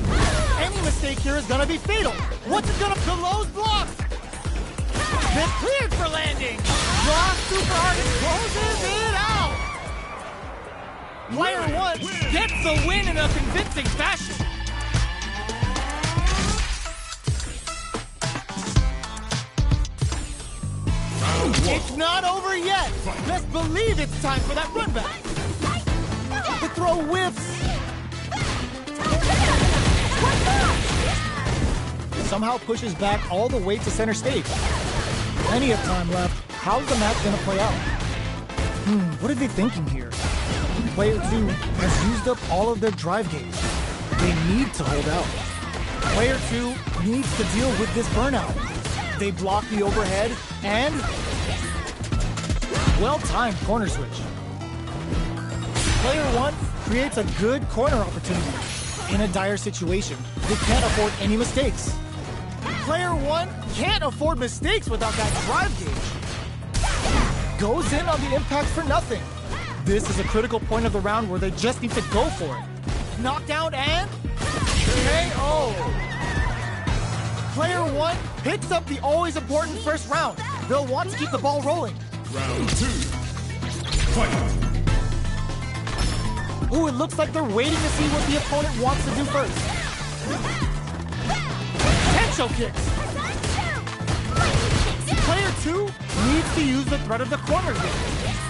Any mistake here is gonna be fatal. What's it gonna? Delow's blocked. They're cleared for landing. Block super hard and closes it out. Player 1 gets the win in a convincing fashion. It's not over yet. Best believe it's time for that run back. The throw whiffs. Somehow pushes back all the way to center stage. Plenty of time left. How's the match gonna play out? What are they thinking here? Player 2 has used up all of their drive gauge. They need to hold out. Player 2 needs to deal with this burnout. They block the overhead and well-timed corner switch. Player 1 creates a good corner opportunity. In a dire situation, they can't afford any mistakes. Player 1 can't afford mistakes without that drive gauge. Goes in on the impact for nothing. This is a critical point of the round where they just need to go for it. Knockdown and KO. Player 1 picks up the always important first round. They'll want to keep the ball rolling. Round 2. Fight. Ooh, it looks like they're waiting to see what the opponent wants to do first. Potential kicks. Player 2 needs to use the threat of the corner kick.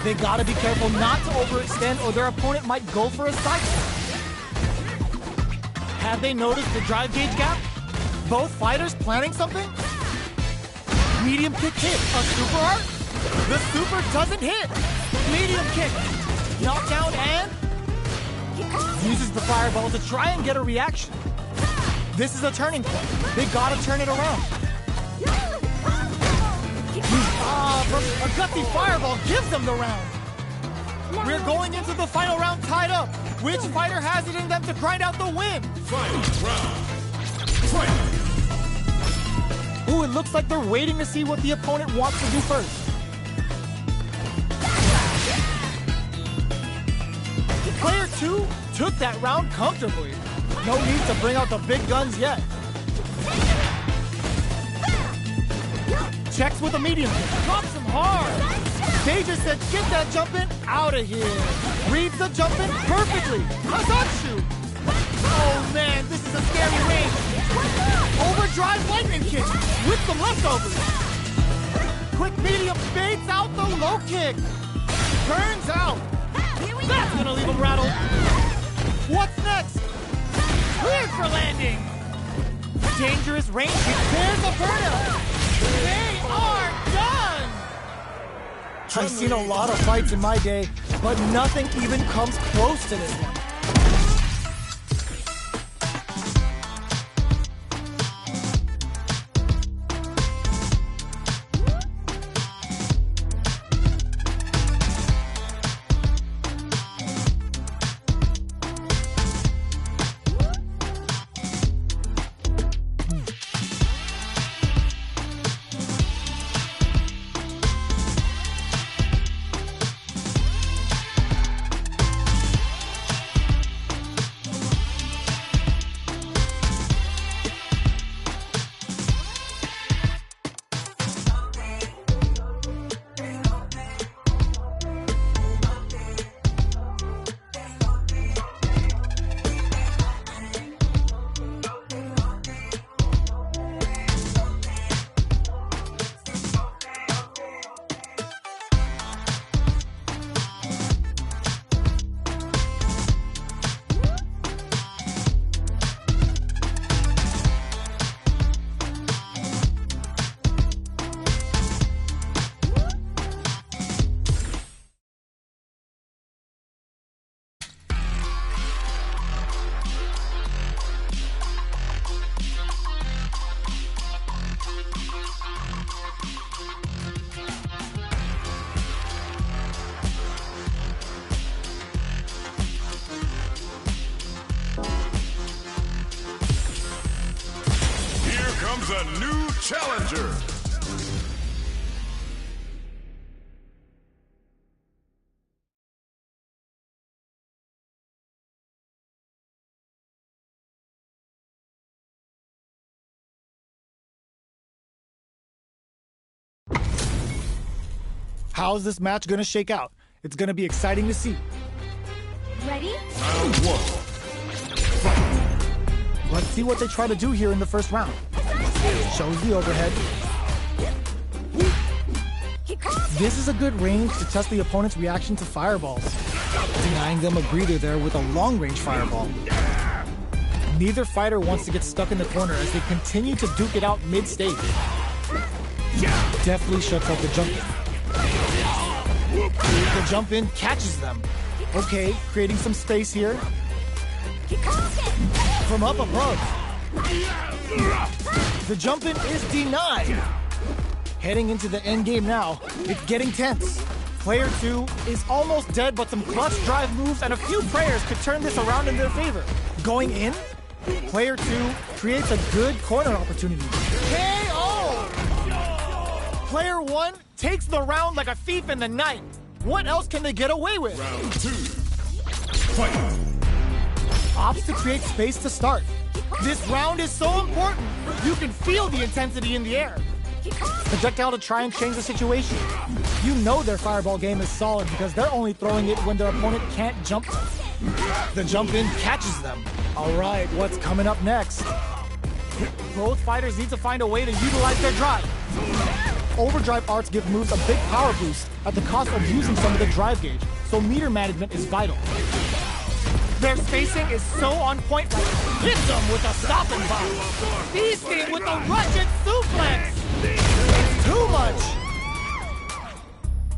They gotta be careful not to overextend or their opponent might go for a side step. Have they noticed the drive gauge gap? Both fighters planning something? Medium kick hit. A super art? The super doesn't hit. Medium kick. Knockdown and uses the fireball to try and get a reaction. This is a turning point. They gotta turn it around. A gutsy fireball gives them the round. We're going into the final round tied up. Which fighter has it in them to grind out the win? Final round. Fight. Ooh, it looks like they're waiting to see what the opponent wants to do first. Player 2 took that round comfortably. No need to bring out the big guns yet. Checks with a medium. Drops him hard. They just said, get that jumpin' out of here. Reads the jumpin' perfectly. Hazanshu. Oh man, this is a scary range. Overdrive lightning kick with the leftovers. Quick medium fades out the low kick. Burns out. That's gonna leave him rattled. What's next? Cleared for landing. Dangerous range kick. There's a burnout. They are done! I've seen a lot of fights in my day, but nothing even comes close to this one. comes a new challenger. How's this match gonna shake out? It's gonna be exciting to see. Ready? Round one. Let's see what they try to do here in the first round. Shows the overhead. This is a good range to test the opponent's reaction to fireballs, denying them a breather there with a long-range fireball. Neither fighter wants to get stuck in the corner as they continue to duke it out mid-stage. Definitely shuts out the jump in. The jump in catches them. Okay, creating some space here. From up above. The jump in is denied. Heading into the end game now, it's getting tense. Player 2 is almost dead, but some clutch drive moves and a few prayers could turn this around in their favor. Going in, Player 2 creates a good corner opportunity. KO! Player 1 takes the round like a thief in the night. What else can they get away with? Round two. Fight. Opts to create space to start. This round is so important. You can feel the intensity in the air. Projectile to try and change the situation. You know their fireball game is solid because they're only throwing it when their opponent can't jump them. The jump in catches them. All right, what's coming up next? Both fighters need to find a way to utilize their drive. Overdrive arts give moves a big power boost at the cost of using some of the drive gauge, so meter management is vital. Their spacing is so on point, like hit them with a stopping bomb. Feasting with a Russian suplex. It's too much.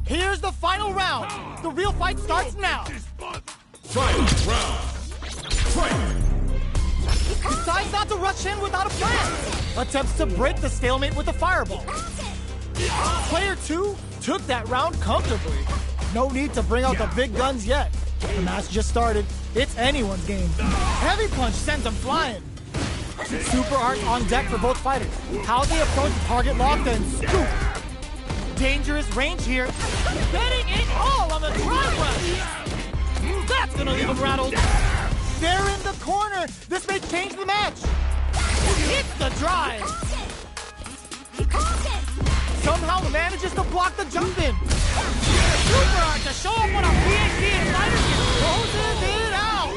Here's the final round. The real fight starts now. Final round. Fight. Decides not to rush in without a plan. Attempts to break the stalemate with a fireball. Player 2 took that round comfortably. No need to bring out the big guns yet. The match just started. It's anyone's game. Heavy punch sends them flying. Super art on deck for both fighters. How they approach target lock and scoop. Dangerous range here. Betting it all on the drive rush. That's gonna leave them rattled. They're in the corner. This may change the match. Hits the drive. Somehow manages to block the jump in. Super art to show up on a PhD Insider closes it out.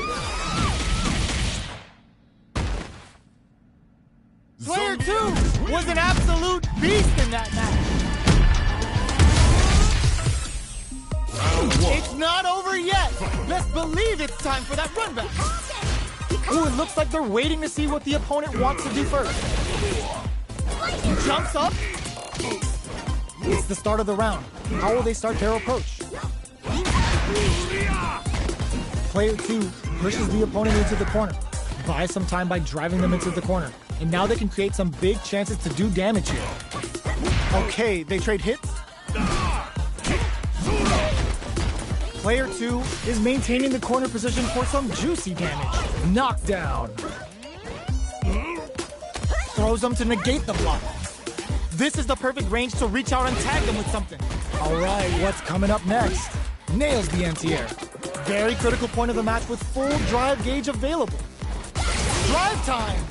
Player 2 was an absolute beast in that match. It's not over yet. Let's believe it's time for that run back. Ooh, it looks like they're waiting to see what the opponent wants to do first. He jumps up. It's the start of the round. How will they start their approach? Player 2 pushes the opponent into the corner. Buys some time by driving them into the corner. And now they can create some big chances to do damage here. Okay, they trade hits. Player 2 is maintaining the corner position for some juicy damage. Knockdown. Throws them to negate the block. This is the perfect range to reach out and tag them with something. All right, what's coming up next? Nails the anti-air. Very critical point of the match with full drive gauge available. Drive time!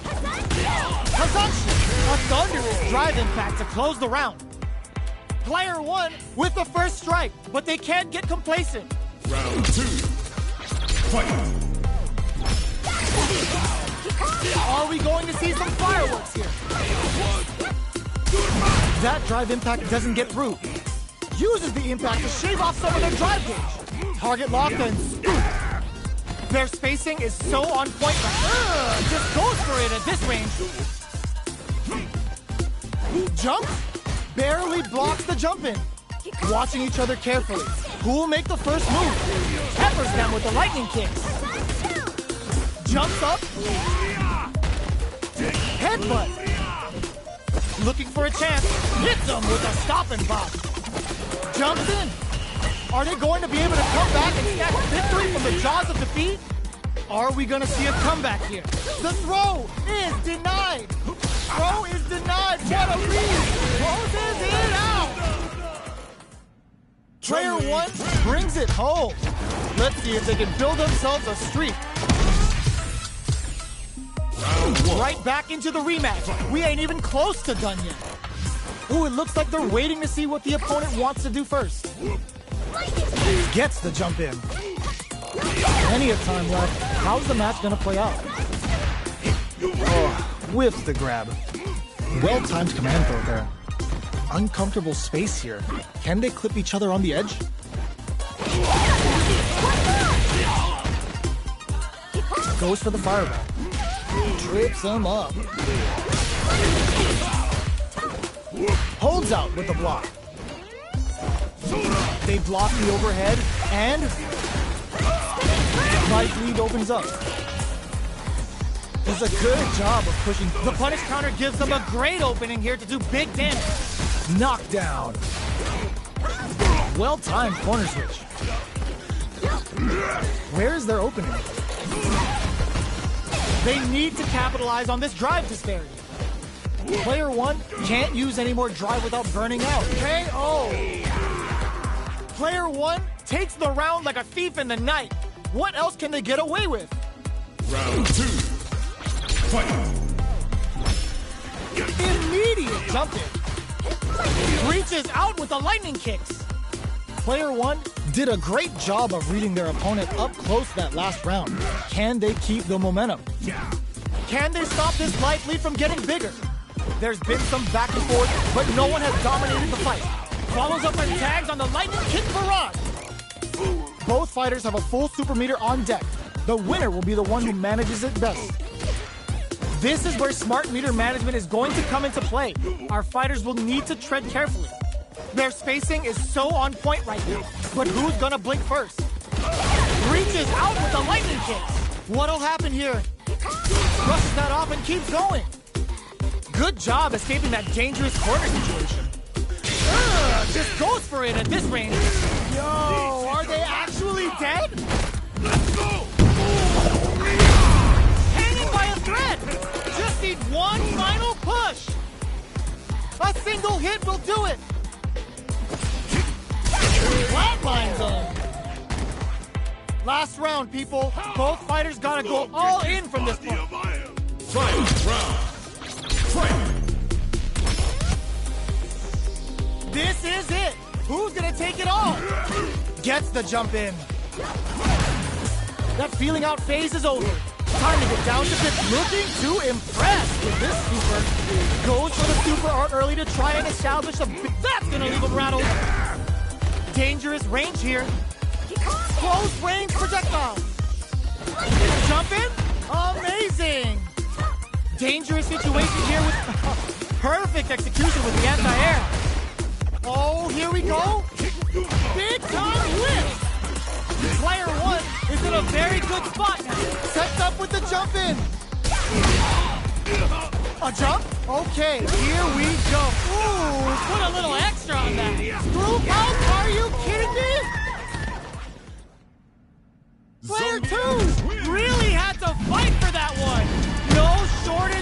Kazanshin! A thunderous drive impact to close the round. Player 1 with the first strike, but they can't get complacent. Round 2. Fight. Are we going to see some fireworks here? That drive impact doesn't get through. Uses the impact to shave off some of their drive gauge. Target lock and scoop. Their spacing is so on point. Just goes for it at this range. Jumps. Barely blocks the jump in. Watching each other carefully. Who will make the first move? Peppers them with the lightning kicks. Jumps up. Headbutt. Looking for a chance. Hits them with a stop and bop. Jumps in. Are they going to be able to come back and snatch victory from the jaws of defeat? Are we going to see a comeback here? The throw is denied. Throw is denied. Player 1 brings it home. Let's see if they can build themselves a streak. Right back into the rematch. We ain't even close to done yet. Ooh, it looks like they're waiting to see what the opponent wants to do first. Gets the jump in. Plenty of time left. How's the match gonna play out? Oh, whiffs the grab. Well-timed command throw there. Uncomfortable space here. Can they clip each other on the edge? Goes for the fireball. Trips him up. Holds out with the block. They block the overhead, and Life lead opens up. Does a good job of pushing. The punish counter gives them a great opening here to do big damage. Knockdown. Well-timed corner switch. Where is their opening? They need to capitalize on this drive disparity. Player 1 can't use any more drive without burning out. KO! Player 1 takes the round like a thief in the night. What else can they get away with? Round 2. Fight. Immediate jump in. Reaches out with the lightning kicks. Player 1 did a great job of reading their opponent up close that last round. Can they keep the momentum? Can they stop this life lead from getting bigger? There's been some back and forth, but no one has dominated the fight. Follows up and tags on the lightning kick barrage. Both fighters have a full super meter on deck. The winner will be the one who manages it best. This is where smart meter management is going to come into play. Our fighters will need to tread carefully. Their spacing is so on point right now, but who's gonna blink first? Reaches out with the lightning kicks. What'll happen here? Brushes that off and keeps going. Good job escaping that dangerous corner situation. Just goes for it at this range. Yo, are they actually dead? Let's go! Hanging by a thread. Just need one final push. A single hit will do it. Flatlines him. Last round, people. Both fighters gotta go all in from this point. Fight round. Fight. This is it. Who's gonna take it all? Gets the jump in. That feeling out phase is over. Time to get down to business. Looking to impress with this super. Goes for the super art early to try and establish a. That's gonna leave him rattled. Dangerous range here. Close range projectile. Jump in. Amazing. Dangerous situation here with perfect execution with the anti-air. Oh, here we go. Big time lift. Player 1 is in a very good spot now. Sets up with the jump in. A jump? Okay, here we go. Ooh, put a little extra on that. Group out? Are you kidding me? Player 2 really had to fight for that one. No shortage